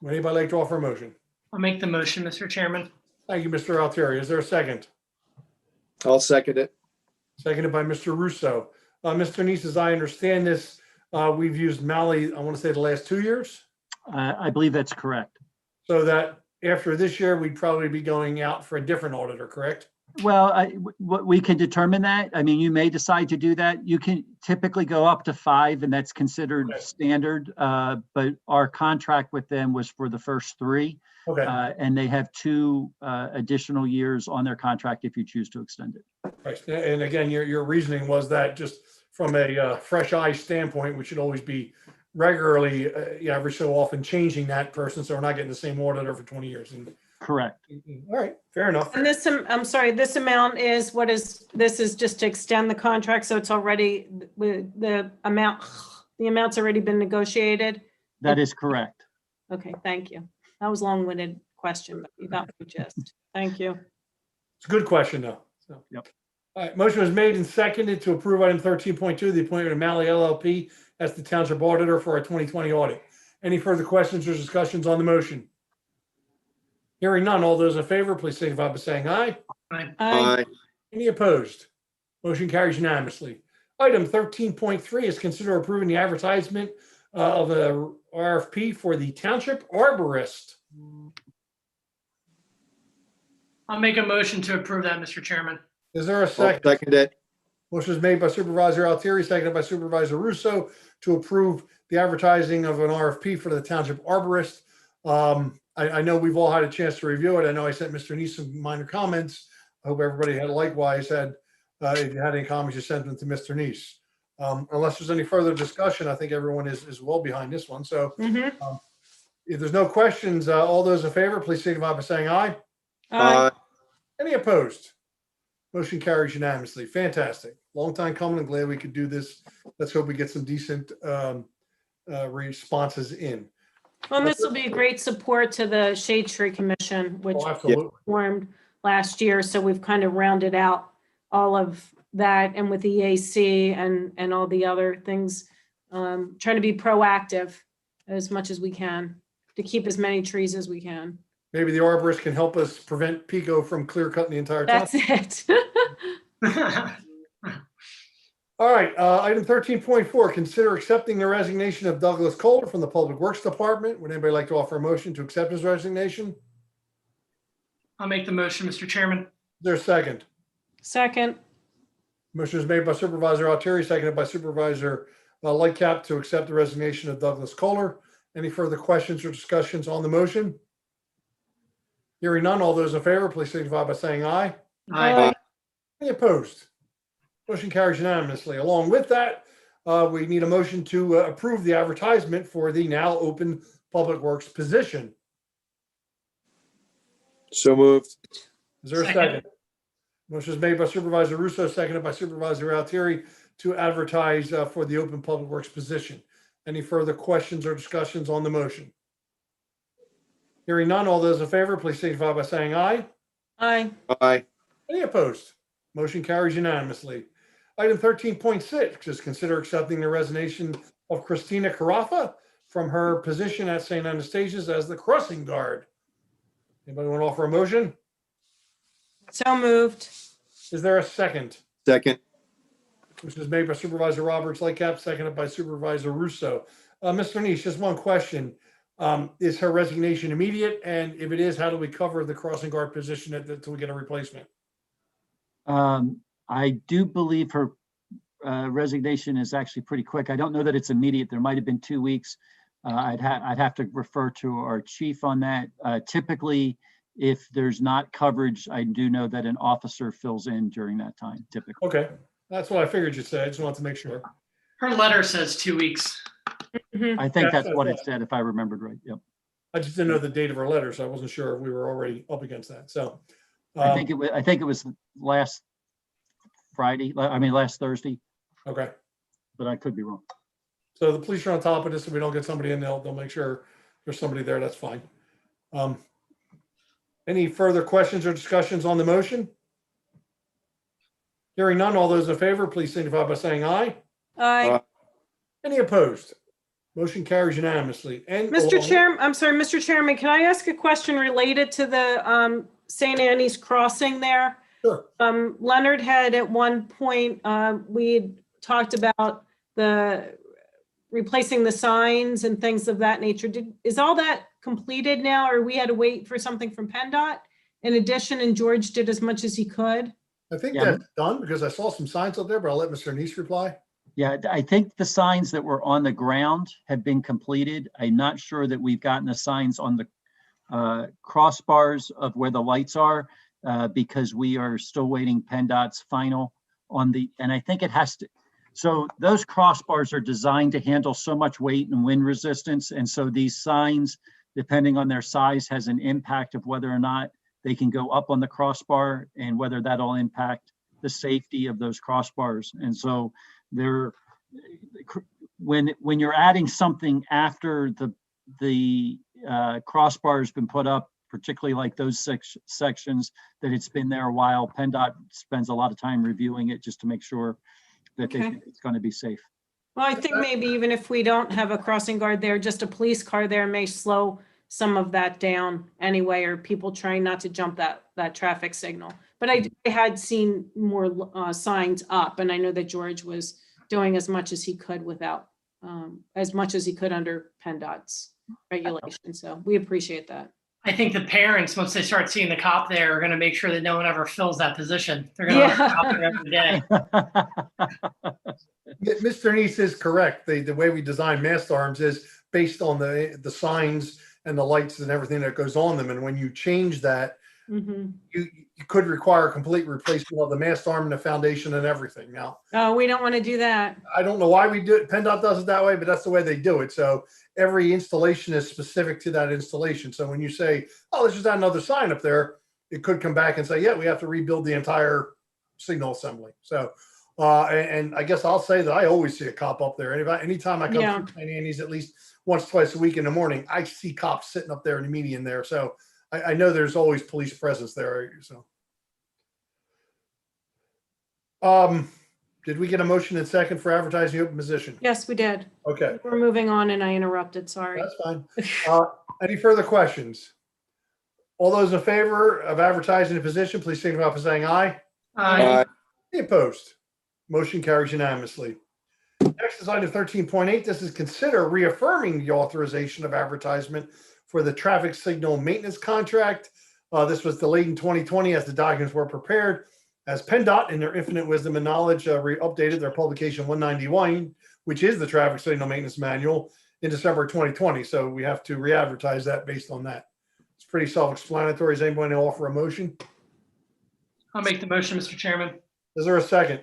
Would anybody like to offer a motion? I'll make the motion, Mr. Chairman. Thank you, Mr. Altieri. Is there a second? I'll second it. Seconded by Mr. Russo. Mr. Neese, as I understand this, we've used Malley, I want to say the last 2 years. I believe that's correct. So that after this year, we'd probably be going out for a different auditor, correct? Well, we can determine that. I mean, you may decide to do that. You can typically go up to 5, and that's considered Okay. standard. But our contract with them was for the first 3, Okay, and they have 2 additional years on their contract if you choose to extend it. right. And again, your reasoning was that just from a fresh eye standpoint, we should always be regularly, every so often changing that person, so we're not getting the same auditor for 20 years. And, Correct. all right, fair enough. And this, I'm sorry, this amount is, this is just to extend the contract, so it's already, the amount's already been negotiated? That is correct. Okay, thank you. That was a long-winded question, but you got the gist. Thank you. It's a good question, though. So. Yep. All right, motion was made and seconded to approve item 13.2, the appointment of Malley LLP as the township auditor for our 2020 audit. Any further questions or discussions on the motion? Hearing none, all those in favor, please signify by saying aye. Aye. Aye. Any opposed? Motion carries unanimously. Item 13.3 is consider approving the advertisement of a RFP for the township arborist. I'll make a motion to approve that, Mr. Chairman. Is there a I'll second? second it. Motion is made by Supervisor Altieri, seconded by Supervisor Russo to approve the advertising of an RFP for the Township Arborist. I know we've all had a chance to review it. I know I sent Mr. Neese some minor comments. I hope everybody had likewise had, if you had any comments, you sent them to Mr. Neese. Unless there's any further discussion, I think everyone is well behind this one. So if there's no questions, all those in favor, please signify by saying aye. Aye. Any opposed? Motion carries unanimously. Fantastic. Long time coming. I'm glad we could do this. Let's hope we get some decent responses in. Well, and this will be a great support to the Shade Tree Commission, which Oh, absolutely. formed last year. So we've kind of rounded out all of that, and with EAC and all the other things, trying to be proactive as much as we can to keep as many trees as we can. Maybe the arborist can help us prevent Pico from clear cutting the entire town. That's it. All right, item 13.4, consider accepting the resignation of Douglas Kohler from the Public Works Department. Would anybody like to offer a motion to accept his resignation? Is I'll make the motion, Mr. Chairman. there a second? Second. Motion is made by Supervisor Altieri, seconded by Supervisor Lightcap to accept the resignation of Douglas Kohler. Any further questions or discussions on the motion? Hearing none, all those in favor, please signify by saying aye. Aye. Any opposed? Motion carries unanimously. Along with that, we need a motion to approve the advertisement for the now open Public Works position. So moved. Is there a Second. second? Motion is made by Supervisor Russo, seconded by Supervisor Altieri to advertise for the open Public Works position. Any further questions or discussions on the motion? Hearing none, all those in favor, please signify by saying aye. Aye. Aye. Any opposed? Motion carries unanimously. Item 13.6 is consider accepting the resignation of Christina Carafa from her position at St. Anastasia's as the crossing guard. Anybody want to offer a motion? So moved. Is there a second? Second. Which is made by Supervisor Roberts Lightcap, seconded by Supervisor Russo. Mr. Neese, just one question. Is her resignation immediate? And if it is, how do we cover the crossing guard position until we get a replacement? I do believe her resignation is actually pretty quick. I don't know that it's immediate. There might have been 2 weeks. I'd have to refer to our chief on that. Typically, if there's not coverage, I do know that an officer fills in during that time, typically. Okay, that's what I figured you'd say. I just wanted to make sure. Her letter says 2 weeks. I think Yeah, that's what it said, if I remembered right. Yep. I just didn't know the date of her letter, so I wasn't sure if we were already up against that. So I think it was last Friday, last Thursday, okay. but I could be wrong. So the police are on top of this. If we don't get somebody in, they'll make sure there's somebody there. That's fine. Any further questions or discussions on the motion? Hearing none, all those in favor, please signify by saying aye. Aye. Any opposed? Motion carries unanimously. And Mr. Chair, I'm sorry, Mr. Chairman, can I ask a question related to the St. Annie's crossing there? Sure. Leonard had at one point, we had talked about the replacing the signs and things of that nature. Is all that completed now, or we had to wait for something from PennDOT in addition, and George did as much as he could? I think Yeah. that's done because I saw some signs up there, but I'll let Mr. Neese reply. Yeah, I think the signs that were on the ground have been completed. I'm not sure that we've gotten the signs on the crossbars of where the lights are because we are still waiting PennDOT's final on the, and I think it has to, so those crossbars are designed to handle so much weight and wind resistance. And so these signs, depending on their size, has an impact of whether or not they can go up on the crossbar and whether that'll impact the safety of those crossbars. And so they're, when you're adding something after the crossbar has been put up, particularly like those sections that it's been there a while, PennDOT spends a lot of time reviewing it just to make sure that they Okay. think it's going to be safe. Well, I think maybe even if we don't have a crossing guard there, just a police car there may slow some of that down anyway, or people trying not to jump that traffic signal. But I had seen more signs up, and I know that George was doing as much as he could without, as much as he could under PennDOT's regulation. So we appreciate that. I think the parents, once they start seeing the cop there, are going to make sure that no one ever fills that position. They're going to have a cop there every day. Mr. Neese is correct. The way we design mast arms is based on the signs and the lights and everything that goes on them. And when you change that, Mhm. you could require a complete replacement of the mast arm and the foundation and everything. Now, Oh, we don't want to do that. I don't know why we do it. PennDOT does it that way, but that's the way they do it. So every installation is specific to that installation. So when you say, oh, let's just add another sign up there, it could come back and say, yeah, we have to rebuild the entire signal assembly. So, and I guess I'll say that I always see a cop up there. Anytime I come Yeah. through St. Annie's, at least once, twice a week in the morning, I see cops sitting up there in the median there. So I know there's always police presence there. So, did we get a motion and second for advertising open position? Yes, we did. Okay, We're moving on and I interrupted, sorry. that's fine. Any further questions? All those in favor of advertising the position, please signify by saying aye. Aye. Any opposed? Motion carries unanimously. Next is item 13.8. This is consider reaffirming the authorization of advertisement for the traffic signal maintenance contract. This was delayed in 2020 as the documents were prepared. As PennDOT, in their infinite wisdom and knowledge, updated their publication 191, which is the traffic signal maintenance manual, in December 2020. So we have to re-advertise that based on that. It's pretty self-explanatory. Is anybody going to offer a motion? I'll make the motion, Mr. Chairman. Is there a second?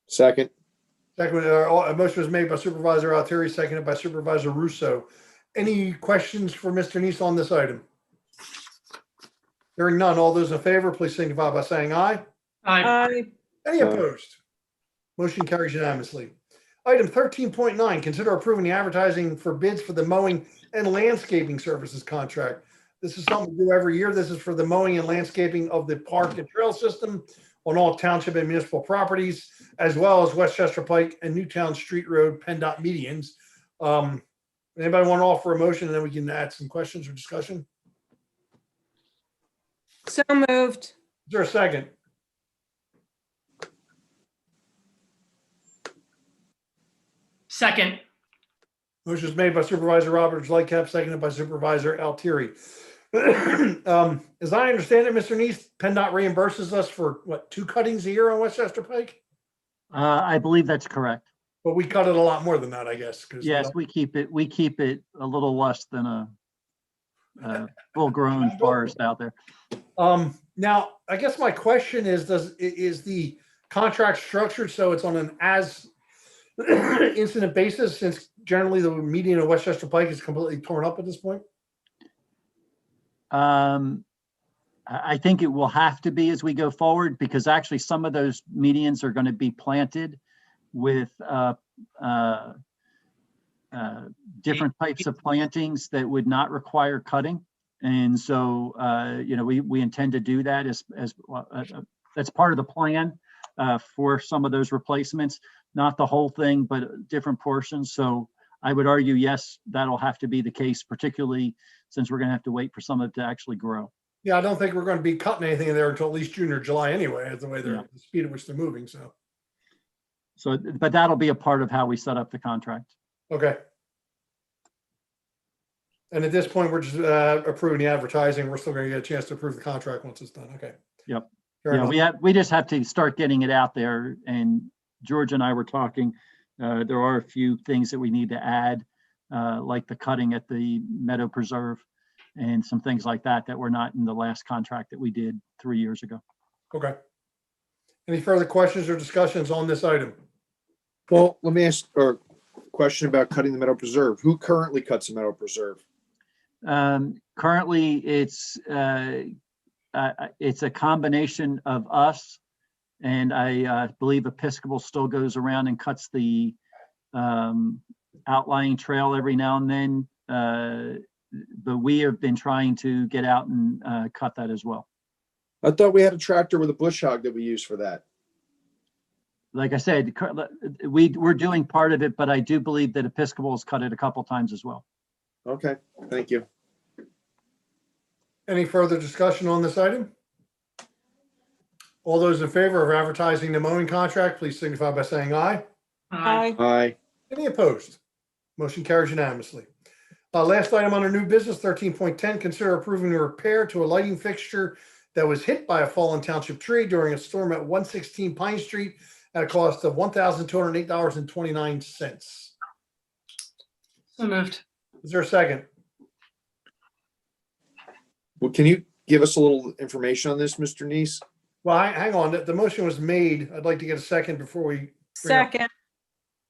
Second. Second, a motion was made by Supervisor Altieri, seconded by Supervisor Russo. Any questions for Mr. Neese on this item? Hearing none, all those in favor, please signify by saying aye. Aye. Any opposed? Motion carries unanimously. Item 13.9, consider approving the advertising for bids for the mowing and landscaping services contract. This is something we do every year. This is for the mowing and landscaping of the park and trail system on all township and municipal properties, as well as Westchester Pike and Newtown Street Road PennDOT medians. Anybody want to offer a motion, and then we can add some questions or discussion? So moved. Is there a second? Second. Motion is made by Supervisor Roberts Lightcap, seconded by Supervisor Altieri. As I understand it, Mr. Neese, PennDOT reimburses us for what, 2 cuttings a year on Westchester Pike? I believe that's correct. But we cut it a lot more than that, I guess. 'Cause Yes, we keep it a little less than a full-grown forest out there. Now, I guess my question is, is the contract structured so it's on an as incident basis, since generally the median of Westchester Pike is completely torn up at this point? I think it will have to be as we go forward, because actually some of those medians are going to be planted with different types of plantings that would not require cutting. And so, we intend to do that as that's part of the plan for some of those replacements, not the whole thing, but different portions. So I would argue, yes, that'll have to be the case, particularly since we're going to have to wait for some of it to actually grow. Yeah, I don't think we're going to be cutting anything in there until at least June or July anyway, the way the speed at which they're moving. So, but that'll be a part of how we set up the contract. okay. And at this point, we're just approving the advertising. We're still going to get a chance to approve the contract once it's done. Okay. Yep. Fair Yeah, enough. we just have to start getting it out there. And George and I were talking. There are a few things that we need to add, like the cutting at the Meadow Preserve and some things like that were not in the last contract that we did 3 years ago. Okay. Any further questions or discussions on this item? Well, let me ask a question about cutting the Meadow Preserve. Who currently cuts the Meadow Preserve? Currently, it's a combination of us, and I believe Episcopal still goes around and cuts the outlying trail every now and then. But we have been trying to get out and cut that as well. I thought we had a tractor with a bush hog that we use for that. Like I said, we're doing part of it, but I do believe that Episcopal has cut it a couple times as well. Okay, thank you. Any further discussion on this item? All those in favor of advertising the mowing contract, please signify by saying aye. Aye. Aye. Any opposed? Motion carries unanimously. Last item under new business, 13.10, consider approving a repair to a lighting fixture that was hit by a fallen township tree during a storm at 116 Pine Street at a cost of $1,208.29. So moved. Is there a second? Well, can you give us a little information on this, Mr. Neese? Well, hang on. The motion was made. I'd like to get a second before we. Second,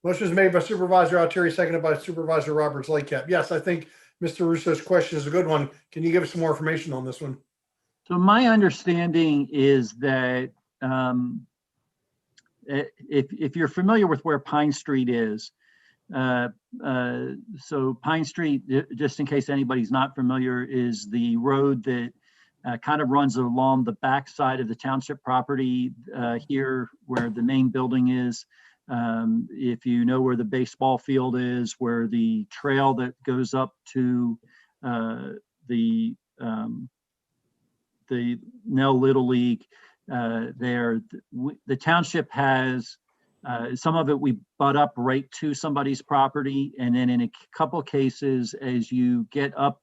Motion was made by Supervisor Altieri, seconded by Supervisor Roberts Lightcap. Yes, I think Mr. Russo's question is a good one. Can you give us some more information on this one? So my understanding is that if you're familiar with where Pine Street is, so Pine Street, just in case anybody's not familiar, is the road that kind of runs along the back side of the township property here where the main building is. If you know where the baseball field is, where the trail that goes up to the Nell Little League there, the township has some of it we butt up right to somebody's property, and then in a couple cases, as you get up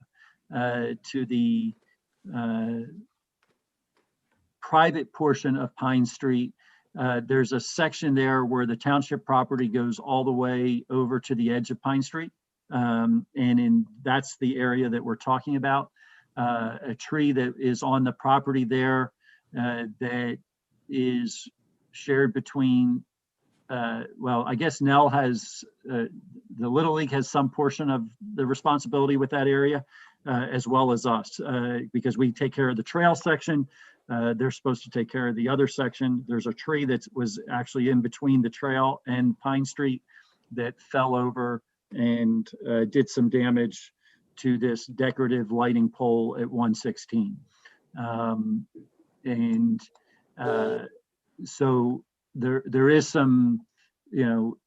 to the private portion of Pine Street, there's a section there where the township property goes all the way over to the edge of Pine Street. And that's the area that we're talking about. A tree that is on the property there that is shared between, well, I guess Nell has, the Little League has some portion of the responsibility with that area, as well as us, because we take care of the trail section. They're supposed to take care of the other section. There's a tree that was actually in between the trail and Pine Street that fell over and did some damage to this decorative lighting pole at 116. So there is some, you know,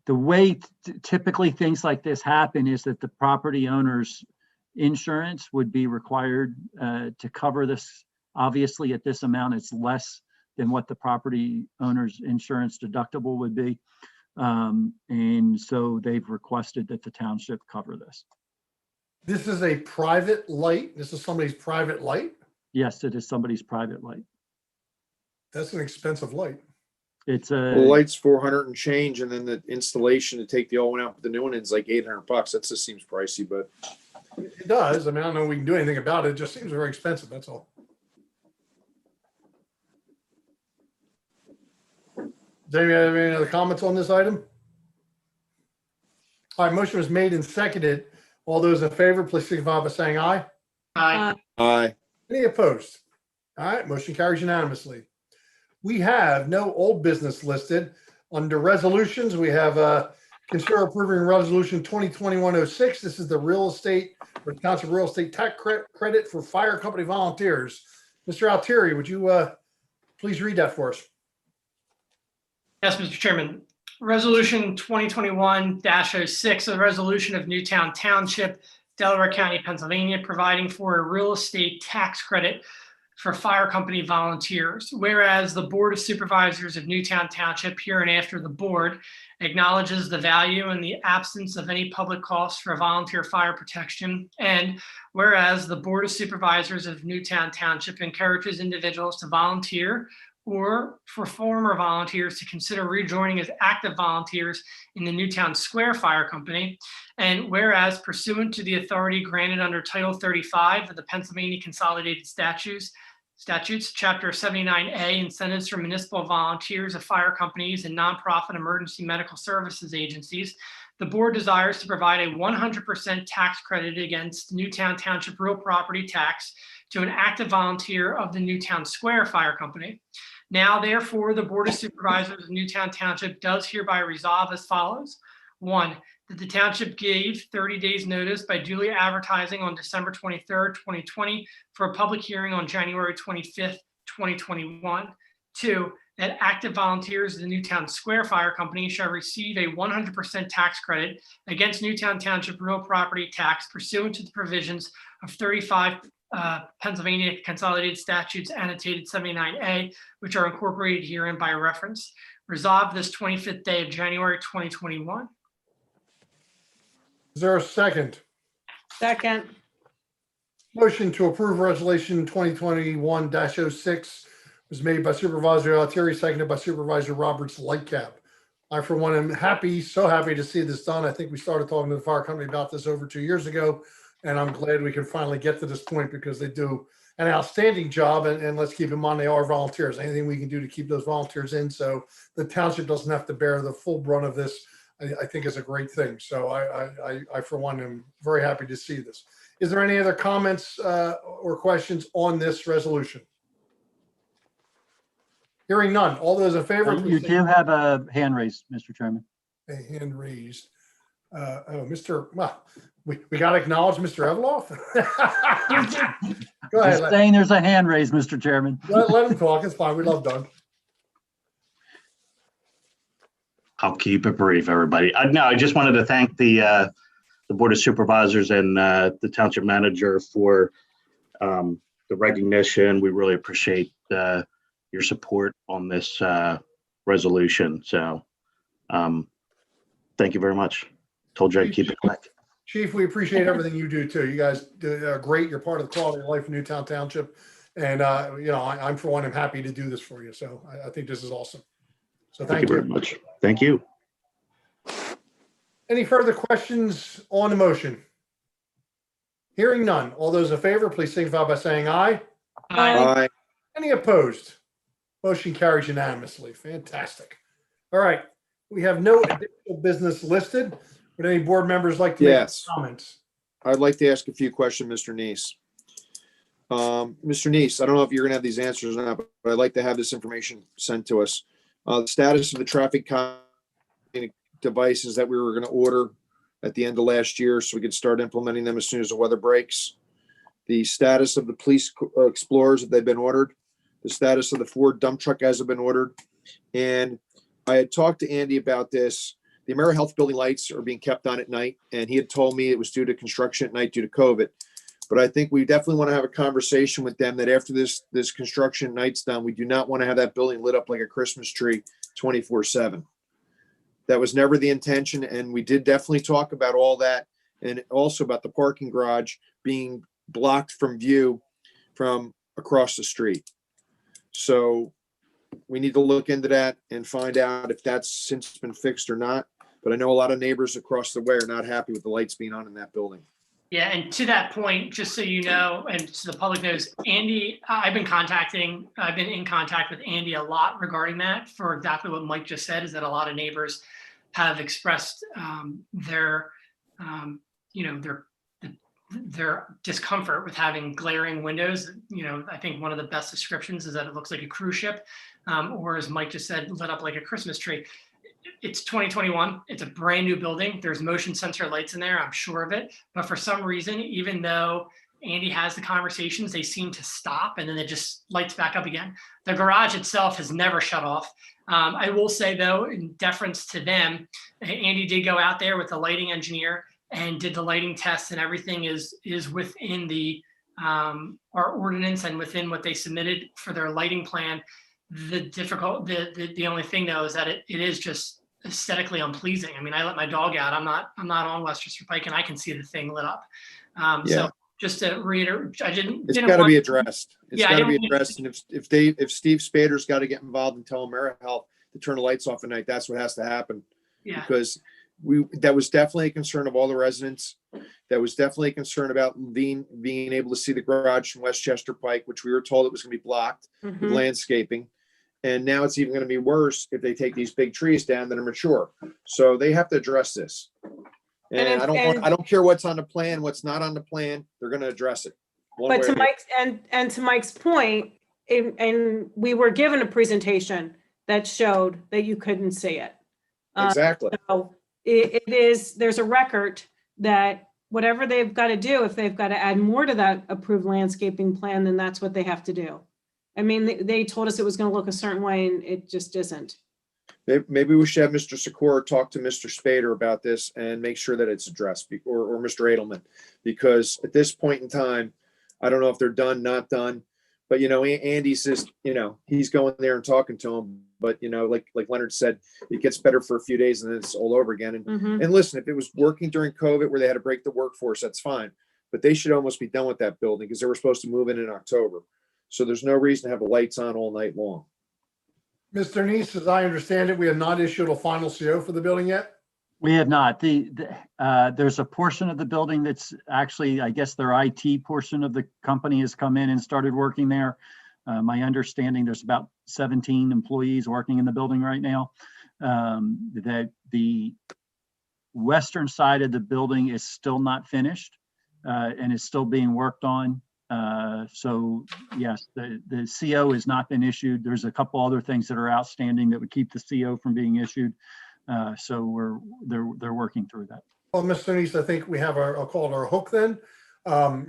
the way typically things like this happen is that the property owner's insurance would be required to cover this. Obviously, at this amount, it's less than what the property owner's insurance deductible would be. And so they've requested that the township cover this. This is a private light. This is somebody's private light. Yes, it is somebody's private light. That's an expensive light. It's The a, light's 400 and change, and then the installation to take the old one out, but the new one is like $800. That just seems pricey, but It does. I mean, I don't know if we can do anything about it. It just seems very expensive. That's all. Does anybody have any other comments on this item? All right, motion was made and seconded. All those in favor, please signify by saying aye. Aye. aye. Any opposed? All right, motion carries unanimously. We have no old business listed. Under resolutions, we have consider approving resolution 2021-06. This is the real estate or township real estate tax credit for fire company volunteers. Mr. Altieri, would you please read that for us? Yes, Mr. Chairman. Resolution 2021-06, a resolution of Newtown Township, Delaware County, Pennsylvania, providing for a real estate tax credit for fire company volunteers. Whereas the Board of Supervisors of Newtown Township, hereinafter the board, acknowledges the value and the absence of any public costs for volunteer fire protection. And whereas the Board of Supervisors of Newtown Township encourages individuals to volunteer or for former volunteers to consider rejoining as active volunteers in the Newtown Square Fire Company. And whereas pursuant to the authority granted under Title 35 of the Pennsylvania Consolidated Statutes, Chapter 79A, incentives for municipal volunteers of fire companies and nonprofit emergency medical services agencies, the board desires to provide a 100% tax credit against Newtown Township real property tax to an active volunteer of the Newtown Square Fire Company. Now, therefore, the Board of Supervisors of Newtown Township does hereby resolve as follows. 1, that the township gave 30 days notice by duly advertising on December 23rd, 2020 for a public hearing on January 25th, 2021. 2, that active volunteers of the Newtown Square Fire Company shall receive a 100% tax credit against Newtown Township real property tax pursuant to the provisions of 35 Pennsylvania Consolidated Statutes annotated 79A, which are incorporated herein by reference. resolved this 25th day of January 2021. Is there a second? Second, Motion to approve resolution 2021-06 was made by Supervisor Altieri, seconded by Supervisor Roberts Lightcap. I, for one, am happy, so happy to see this done. I think we started talking to the fire company about this over 2 years ago, and I'm glad we can finally get to this point because they do an outstanding job. And let's keep in mind, they are volunteers. Anything we can do to keep those volunteers in so the township doesn't have to bear the full brunt of this, I think is a great thing. So I, for one, am very happy to see this. Is there any other comments or questions on this resolution? Hearing none. All those in favor? You do have a hand raised, Mr. Chairman. A hand raised. Well, we got to acknowledge Mr. Everlof. Go ahead. Just saying there's a hand raised, Mr. Chairman. Let him talk. It's fine. We love Doug. I'll keep it brief, everybody. No, I just wanted to thank the Board of Supervisors and the Township Manager for the recognition. We really appreciate your support on this resolution. So thank you very much. Told you I'd keep it quick. Chief, we appreciate everything you do too. You guys do great. You're part of the quality of life in Newtown Township. And, I'm for one, I'm happy to do this for you. So I think this is awesome. So Thank you very much. Thank you. Any further questions on the motion? Hearing none. All those in favor, please signify by saying aye. Aye. Any opposed? Motion carries unanimously. Fantastic. All right. We have no additional business listed. Would any board members like to make Yes. comments? I'd like to ask a few questions, Mr. Neese. Mr. Neese, I don't know if you're gonna have these answers or not, but I'd like to have this information sent to us. The status of the traffic calming devices that we were gonna order at the end of last year so we could start implementing them as soon as the weather breaks. The status of the police explorers, if they've been ordered. The status of the Ford dump truck as have been ordered. And I had talked to Andy about this. The AmeriHealth building lights are being kept on at night, and he had told me it was due to construction at night due to COVID. But I think we definitely want to have a conversation with them that after this construction at night's done, we do not want to have that building lit up like a Christmas tree 24/7. That was never the intention, and we did definitely talk about all that, and also about the parking garage being blocked from view from across the street. So we need to look into that and find out if that's since been fixed or not. But I know a lot of neighbors across the way are not happy with the lights being on in that building. Yeah, and to that point, just so you know, and so the public knows, Andy, I've been in contact with Andy a lot regarding that for exactly what Mike just said, is that a lot of neighbors have expressed their discomfort with having glaring windows. I think one of the best descriptions is that it looks like a cruise ship, or as Mike just said, lit up like a Christmas tree. It's 2021. It's a brand new building. There's motion sensor lights in there. I'm sure of it. But for some reason, even though Andy has the conversations, they seem to stop and then it just lights back up again. The garage itself has never shut off. I will say though, in deference to them, Andy did go out there with the lighting engineer and did the lighting tests, and everything is within the our ordinance and within what they submitted for their lighting plan. The only thing though is that it is just aesthetically unpleasing. I mean, I let my dog out. I'm not on Westchester Pike, and I can see the thing lit up. So just to reiterate, It's got to be addressed. It's got to be addressed. And if Steve Spader's got to get involved and tell AmeriHealth to turn the lights off at night, that's what has to happen. Yeah. Because that was definitely a concern of all the residents. That was definitely a concern about being able to see the garage from Westchester Pike, which we were told it was going to be blocked with landscaping. And now it's even going to be worse if they take these big trees down that are mature. So they have to address this. And I don't care what's on the plan, what's not on the plan. They're going to address it. but to Mike's point, and we were given a presentation that showed that you couldn't see it. Exactly. So there's a record that whatever they've got to do, if they've got to add more to that approved landscaping plan, then that's what they have to do. I mean, they told us it was going to look a certain way and it just isn't. Maybe we should have Mr. Sikora talk to Mr. Spader about this and make sure that it's addressed, or Mr. Edelman, because at this point in time, I don't know if they're done, not done, but Andy's just, he's going there and talking to him, But like Leonard said, it gets better for a few days and then it's all over again. Mhm. And listen, if it was working during COVID where they had to break the workforce, that's fine. But they should almost be done with that building because they were supposed to move in October. So there's no reason to have the lights on all night long. Mr. Neese, as I understand it, we have not issued a final CO for the building yet. We have not. There's a portion of the building that's actually, I guess their IT portion of the company has come in and started working there. My understanding, there's about 17 employees working in the building right now. That the western side of the building is still not finished and is still being worked on. So yes, the CO has not been issued. There's a couple other things that are outstanding that would keep the CO from being issued. So they're working through that. Well, Mr. Neese, I think we have I'll call it our hook then.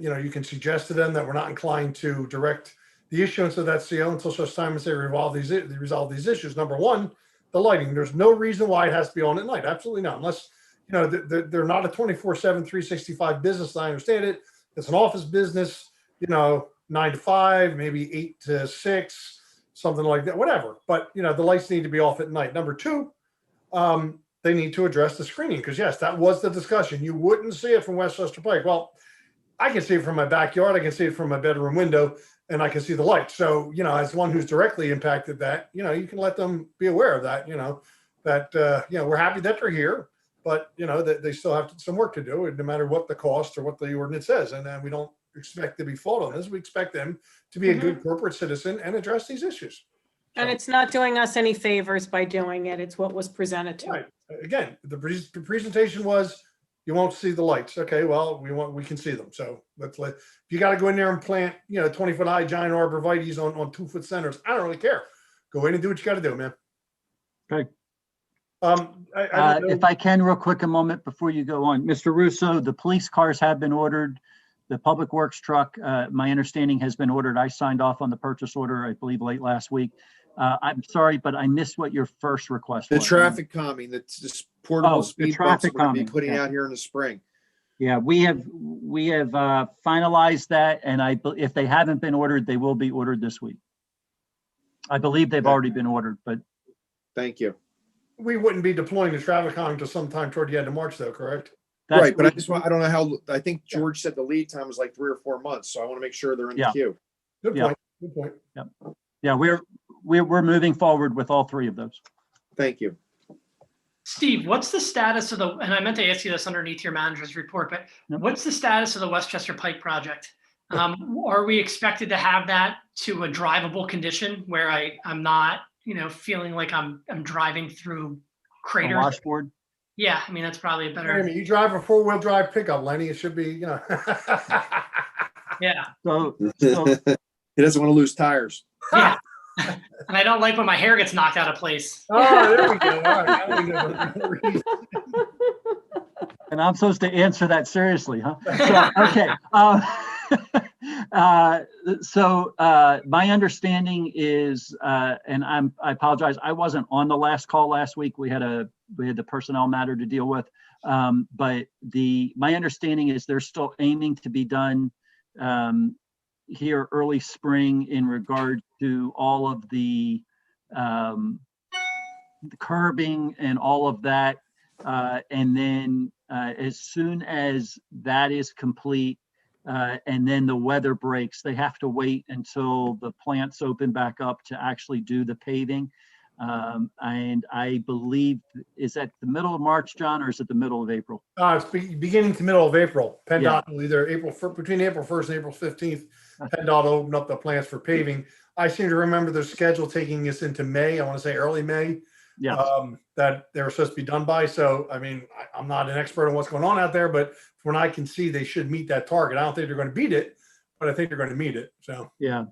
You can suggest to them that we're not inclined to direct the issuance of that CO until such time as they resolve these issues. Number one, the lighting. There's no reason why it has to be on at night. Absolutely not. Unless, they're not a 24/7, 365 business. I understand it. It's an office business, 9 to 5, maybe 8 to 6, something like that, whatever. But, the lights need to be off at night. Number two, they need to address the screening because yes, that was the discussion. You wouldn't see it from Westchester Pike. Well, I can see it from my backyard. I can see it from my bedroom window and I can see the light. So, as one who's directly impacted that, you can let them be aware of that, we're happy that they're here, but that they still have some work to do no matter what the cost or what the ordinance says. And then we don't expect to be fault on this. We expect them to be a good corporate citizen and address these issues. And it's not doing us any favors by doing it. It's what was presented to. Right. Again, the presentation was, you won't see the lights. Okay, well, we can see them. So if you got to go in there and plant, 20-foot high giant arborvitaes on 2-foot centers, I don't really care. Go in and do what you got to do, man. Okay. I don't know. If I can real quick, a moment before you go on, Mr. Russo, the police cars have been ordered. The public works truck, my understanding, has been ordered. I signed off on the purchase order, I believe, late last week. I'm sorry, but I missed what your first request The was. traffic calming, this portable the speed bumps traffic we're going to be calming, putting yeah. out here in the spring. Yeah, we have finalized that, and if they haven't been ordered, they will be ordered this week. I believe they've Okay. already been ordered, but Thank you. We wouldn't be deploying the traffic calming until sometime toward the end of March, though, correct? that's Right, but I don't know how, I think George said the lead time was like 3 or 4 months, so I want to make sure they're in the Yeah. queue. Good Yeah. point. Good point. yeah, we're moving forward with all three of those. Thank you. Steve, what's the status of and I meant to ask you this underneath your manager's report, but Yep. what's the status of the Westchester Pike project? Are we expected to have that to a drivable condition where I'm not, feeling like I'm driving through A craters? washboard. Yeah, I mean, that's probably a I better, mean, you drive a 4-wheel drive pickup, Lenny. It should be, yeah, So He doesn't want to lose tires. yeah. And I don't like when my hair gets knocked out of place. Oh, there we go. All right. Now we know the reason. and I'm supposed to answer that seriously, huh? So, okay. My understanding is, and I apologize, I wasn't on the last call last week. We had the personnel matter to deal with. But my understanding is they're still aiming to be done here early spring in regard to all of the curbing and all of that. And then as soon as that is complete, and then the weather breaks, they have to wait until the plants open back up to actually do the paving. And I believe, is that the middle of March, John, or is it the middle of April? It's beginning to middle of April. PennDOT Yeah. will either between April 1st and April 15th, PennDOT will open up the plants for paving. I seem to remember their schedule taking us into May. I want to say early May. Yeah. That they were supposed to be done by. So, I mean, I'm not an expert on what's going on out there, but from what I can see, they should meet that target. I don't think they're going to beat it, but I think they're going to meet it. So, Yeah.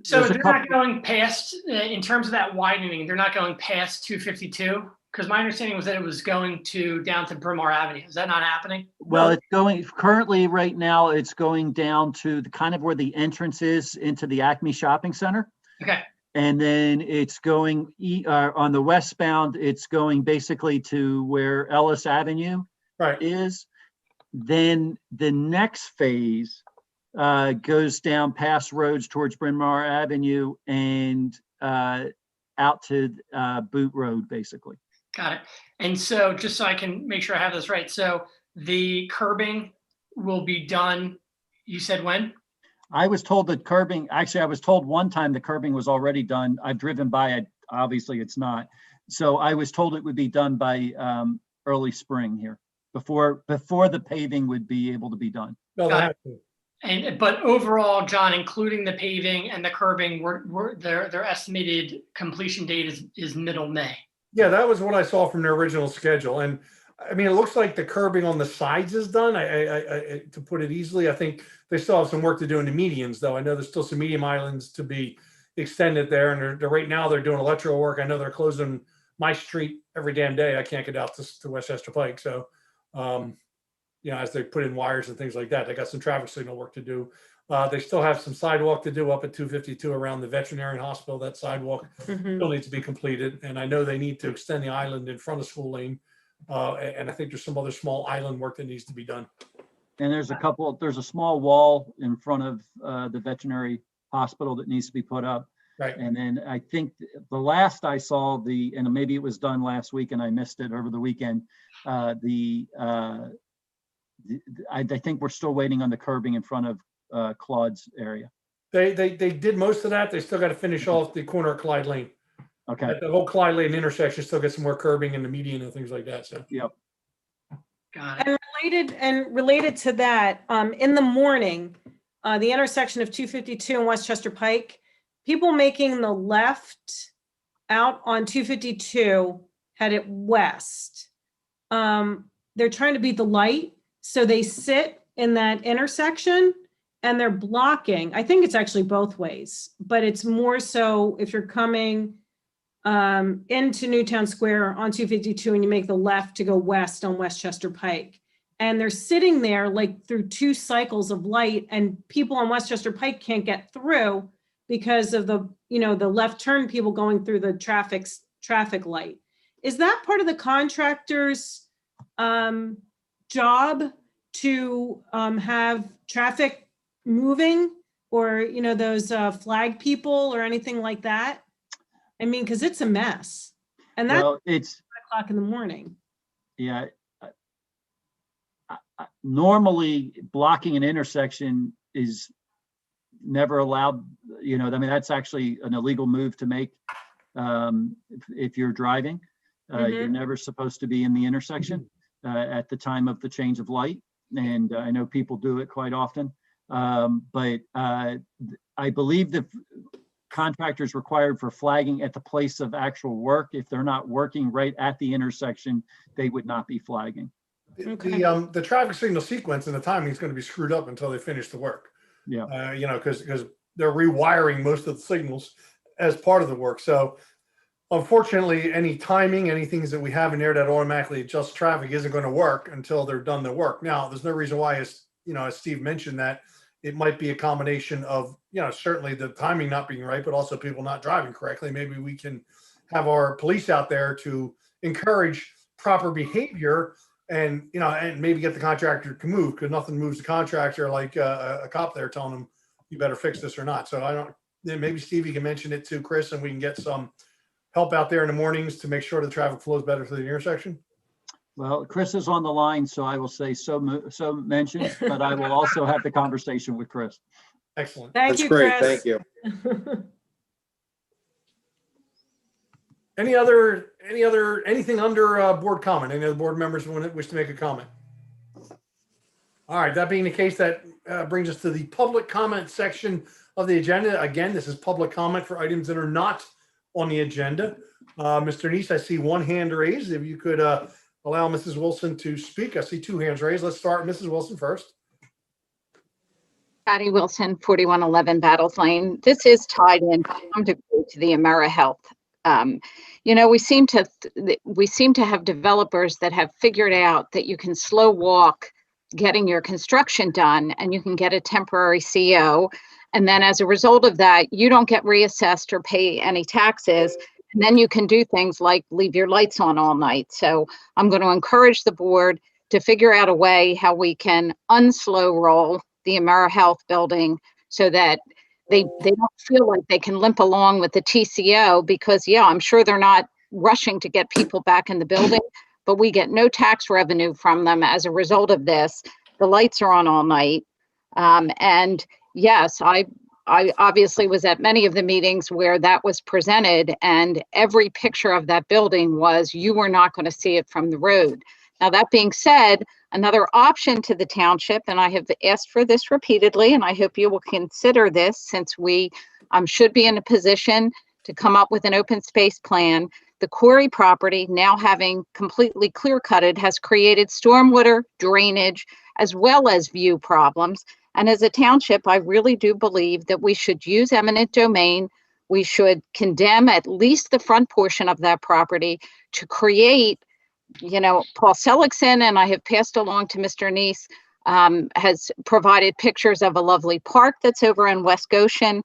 So There's a they're couple- not going past, in terms of that widening, they're not going past 252? Because my understanding was that it was going down to Bryn Mawr Avenue. Is that not happening? Well, it's going currently right now, it's going down to the kind of where the entrance is into the Acme Shopping Center. Okay. And then it's going on the westbound, it's going basically to where Ellis Avenue right. is. Then the next phase goes down past roads towards Bryn Mawr Avenue and out to Boot Road, basically. Got it. And so just so I can make sure I have this right. So the curbing will be done, you said when? I was told that curbing, actually, I was told one time the curbing was already done. I've driven by it. Obviously, it's not. So I was told it would be done by early spring here, before the paving would be able to be done. No, they Got have to. But overall, John, including the paving and the curbing, their estimated completion date is middle May. Yeah, that was what I saw from their original schedule. And I mean, it looks like the curbing on the sides is done. I to put it easily, I think they still have some work to do in the medians, though. I know there's still some medium islands to be extended there. And they're right now they're doing electrical work. I know they're closing my street every damn day. I can't get out to Westchester Pike. So, you know, as they put in wires and things like that, they got some traffic signal work to do. They still have some sidewalk to do up at 252 around the veterinary hospital. That sidewalk still needs to be completed. And I know they need to extend the island in front of School Lane. And I think there's some other small island work that needs to be done. And there's a small wall in front of the veterinary hospital that needs to be put up. Right. And then I think the last I saw and maybe it was done last week and I missed it over the weekend. I think we're still waiting on the curbing in front of Claude's area. They did most of that. They still got to finish off the corner of Clyde Lane. Okay. The whole Clyde Lane intersection still gets some more curbing in the median and things like that. So. Yep. Got it. And related to that, in the morning, the intersection of 252 and Westchester Pike, people making the left out on 252 headed west. They're trying to beat the light, so they sit in that intersection and they're blocking. I think it's actually both ways, but it's more so if you're coming into Newtown Square on 252 and you make the left to go west on Westchester Pike. And they're sitting there like through 2 cycles of light, and people on Westchester Pike can't get through because of the left turn people going through the traffic light. Is that part of the contractor's job to have traffic moving, or those flag people or anything like that? I mean, because it's a mess, and that's it's 5 o'clock in the morning. Yeah. Normally, blocking an intersection is never allowed. I mean, that's actually an illegal move to make if you're driving. You're never supposed to be in the intersection at the time of the change of light. And I know people do it quite often. But I believe that contractors required for flagging at the place of actual work, if they're not working right at the intersection, they would not be flagging. Okay. The traffic signal sequence and the timing is going to be screwed up until they finish the work. Yeah. Because they're rewiring most of the signals as part of the work. So unfortunately, any timing, any things that we have in there that automatically adjust traffic isn't going to work until they're done their work. Now, there's no reason why, as Steve mentioned, that it might be a combination of, certainly the timing not being right, but also people not driving correctly. Maybe we can have our police out there to encourage proper behavior and maybe get the contractor to move, because nothing moves the contractor like a cop there telling them you better fix this or not. So maybe Steve, you can mention it to Chris and we can get some help out there in the mornings to make sure the traffic flows better through the intersection. Well, Chris is on the line, so I will say so mentioned, but I will also have the conversation with Chris. Excellent. Thank That's you, great. Chris. Thank you. Anything under board comment? Any other board members wish to make a comment? All right, that being the case, that brings us to the public comment section of the agenda. Again, this is public comment for items that are not on the agenda. Mr. Neese, I see one hand raised. If you could allow Mrs. Wilson to speak. I see 2 hands raised. Let's start with Mrs. Wilson first. Patty Wilson, 4111 Battles Lane. This is tied in to some degree to the AmeriHealth. We seem to have developers that have figured out that you can slow walk getting your construction done, and you can get a temporary CO. And then as a result of that, you don't get reassessed or pay any taxes. And then you can do things like leave your lights on all night. So I'm going to encourage the board to figure out a way how we can unslow roll the AmeriHealth building so that they don't feel like they can limp along with the TCO because, yeah, I'm sure they're not rushing to get people back in the building, but we get no tax revenue from them as a result of this. The lights are on all night. And yes, I obviously was at many of the meetings where that was presented, and every picture of that building was, you were not going to see it from the road. Now, that being said, another option to the township, and I have asked for this repeatedly, and I hope you will consider this since we should be in a position to come up with an open space plan. The quarry property, now having completely clear cutted, has created stormwater, drainage, as well as view problems. And as a township, I really do believe that we should use eminent domain. We should condemn at least the front portion of that property to create, Paul Seligson, and I have passed along to Mr. Neese, has provided pictures of a lovely park that's over in West Goshen.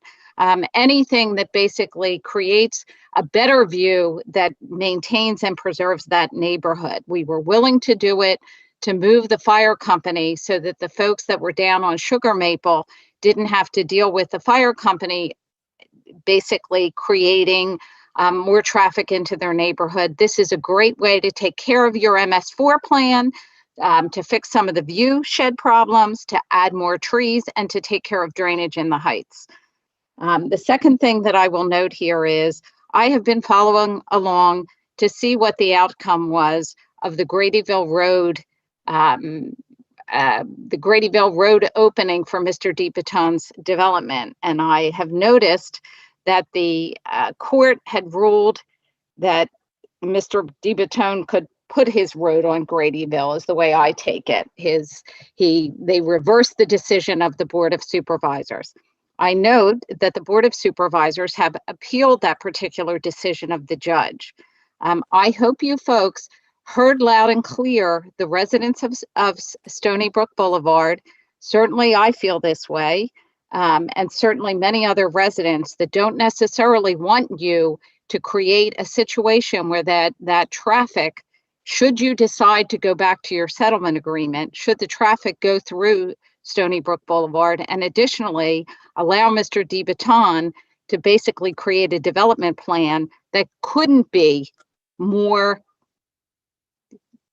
Anything that basically creates a better view that maintains and preserves that neighborhood. We were willing to do it to move the fire company so that the folks that were down on Sugar Maple didn't have to deal with the fire company basically creating more traffic into their neighborhood. This is a great way to take care of your MS4 plan, to fix some of the view shed problems, to add more trees, and to take care of drainage in the heights. The second thing that I will note here is I have been following along to see what the outcome was of the Gradyville Road opening for Mr. DeBaton's development. And I have noticed that the court had ruled that Mr. DeBaton could put his road on Gradyville, is the way I take it. They reversed the decision of the Board of Supervisors. I note that the Board of Supervisors have appealed that particular decision of the judge. I hope you folks heard loud and clear the residents of Stony Brook Boulevard. Certainly I feel this way, and certainly many other residents that don't necessarily want you to create a situation where that traffic, should you decide to go back to your settlement agreement, should the traffic go through Stony Brook Boulevard, and additionally allow Mr. DeBaton to basically create a development plan that couldn't be more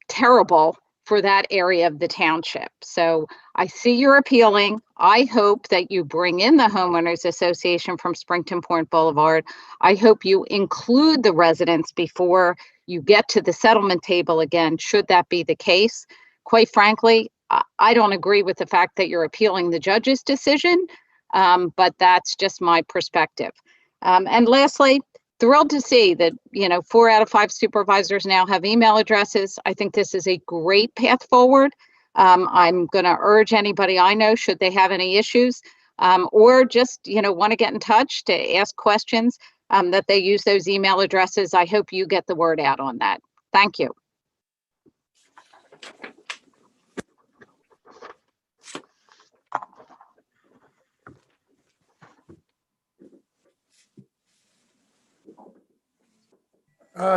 terrible for that area of the township. So I see you're appealing. I hope that you bring in the homeowners association from Springton Point Boulevard. I hope you include the residents before you get to the settlement table again, should that be the case. Quite frankly, I don't agree with the fact that you're appealing the judge's decision, but that's just my perspective. And lastly, thrilled to see that, 4 out of 5 supervisors now have email addresses. I think this is a great path forward. I'm going to urge anybody I know, should they have any issues, or just, want to get in touch to ask questions, that they use those email addresses. I hope you get the word out on that. Thank you.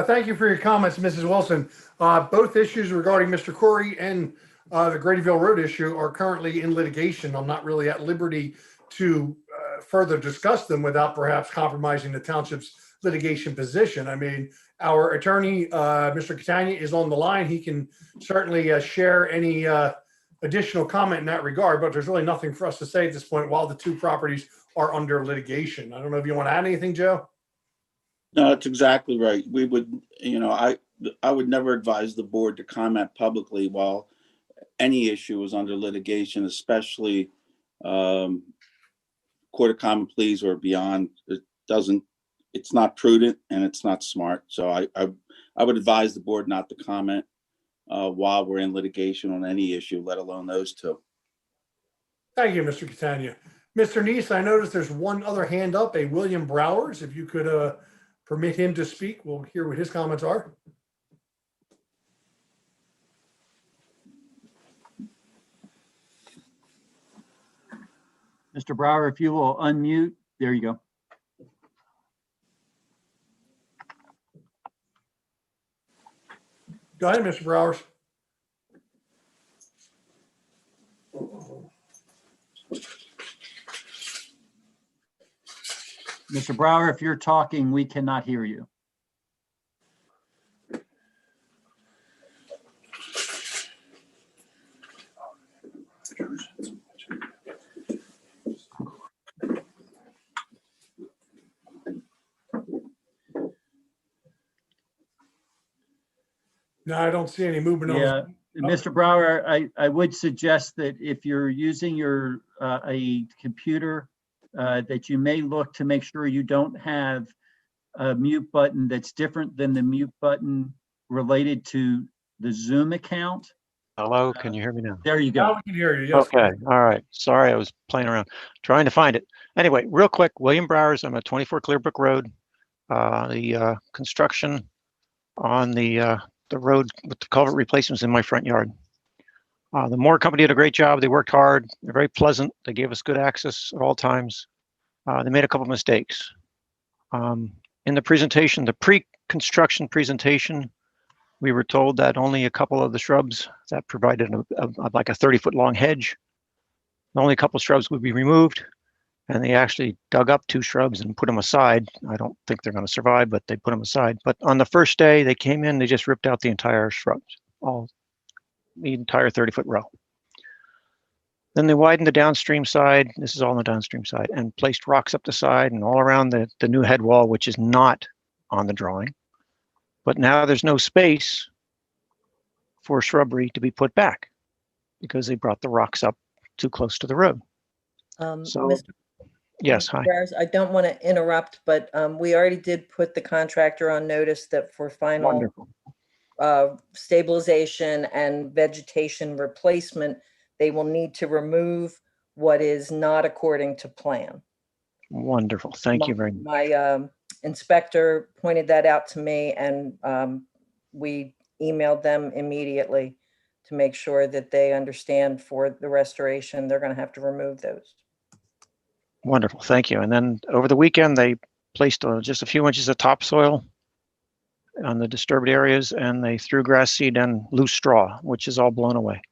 Thank you for your comments, Mrs. Wilson. Both issues regarding Mr. Corey and the Gradyville Road issue are currently in litigation. I'm not really at liberty to further discuss them without perhaps compromising the township's litigation position. I mean, our attorney, Mr. Catania, is on the line. He can certainly share any additional comment in that regard, but there's really nothing for us to say at this point while the 2 properties are under litigation. I don't know if you want to add anything, Joe? No, that's exactly right. We would, I would never advise the board to comment publicly while any issue is under litigation, especially Court of Common Pleas or beyond. It's not prudent and it's not smart. So I would advise the board not to comment while we're in litigation on any issue, let alone those 2. Thank you, Mr. Catania. Mr. Neese, I noticed there's one other hand up, a William Browers. If you could permit him to speak, we'll hear what his comments are. Mr. Brower, if you will unmute, there you go. Go ahead, Mr. Browers. Mr. Brower, if you're talking, we cannot hear you. No, I don't see any movement. Yeah, Mr. Brower, I would suggest that if you're using your a computer, that you may look to make sure you don't have a mute button that's different than the mute button related to the Zoom account. Hello, can you hear me now? There you go. Now we can hear you. Yes. Okay, all right. Sorry, I was playing around, trying to find it. Anyway, real quick, William Browers, I'm at 24 Clearbrook Road. The construction on the road with the culvert replacements in my front yard. The Moore Company did a great job. They worked hard. They're very pleasant. They gave us good access at all times. They made a couple mistakes. In the presentation, the pre-construction presentation, we were told that only a couple of the shrubs that provided like a 30-foot long hedge, only a couple of shrubs would be removed. And they actually dug up 2 shrubs and put them aside. I don't think they're going to survive, but they put them aside. But on the first day they came in, they just ripped out the entire shrubs, the entire 30-foot row. Then they widened the downstream side. This is all on the downstream side, and placed rocks up the side and all around the new head wall, which is not on the drawing. But now there's no space for shrubbery to be put back because they brought the rocks up too close to the road. Yes, hi. I don't want to interrupt, but we already did put the contractor on notice that for final stabilization and vegetation replacement, they will need to remove what is not according to plan. Wonderful. Thank you very much. My inspector pointed that out to me, and we emailed them immediately to make sure that they understand for the restoration, they're going to have to remove those. Wonderful, thank you. And then over the weekend, they placed just a few inches of topsoil on the disturbed areas, and they threw grass seed and loose straw, which is all blown away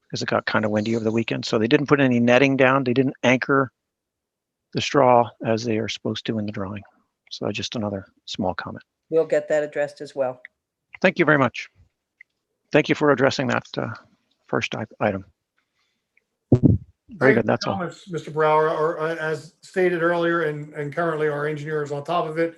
because it got kind of windy over the weekend. So they didn't put any netting down. They didn't anchor the straw as they are supposed to in the drawing. So just another small comment. We'll get that addressed as well. Thank you very much. Thank you for addressing that first item. Very good, that's all. Mr. Brower, or as stated earlier, and currently our engineer is on top of it.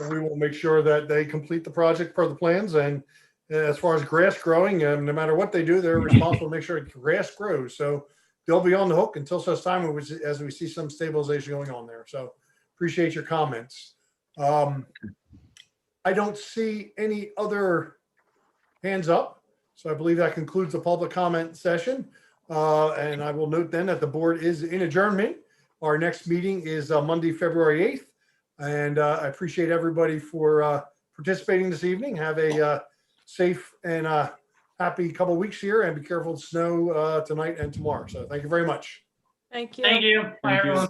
We will make sure that they complete the project per the plans. And as far as grass growing, no matter what they do, they're responsible to make sure grass grows. So they'll be on the hook until such time as we see some stabilization going on there. So appreciate your comments. I don't see any other hands up. So I believe that concludes the public comment session. And I will note then that the board is in adjournment. Our next meeting is Monday, February 8th. And I appreciate everybody for participating this evening. Have a safe and happy couple of weeks here, and be careful of snow tonight and tomorrow. So thank you very much. Thank you. Thank you. Bye, everyone.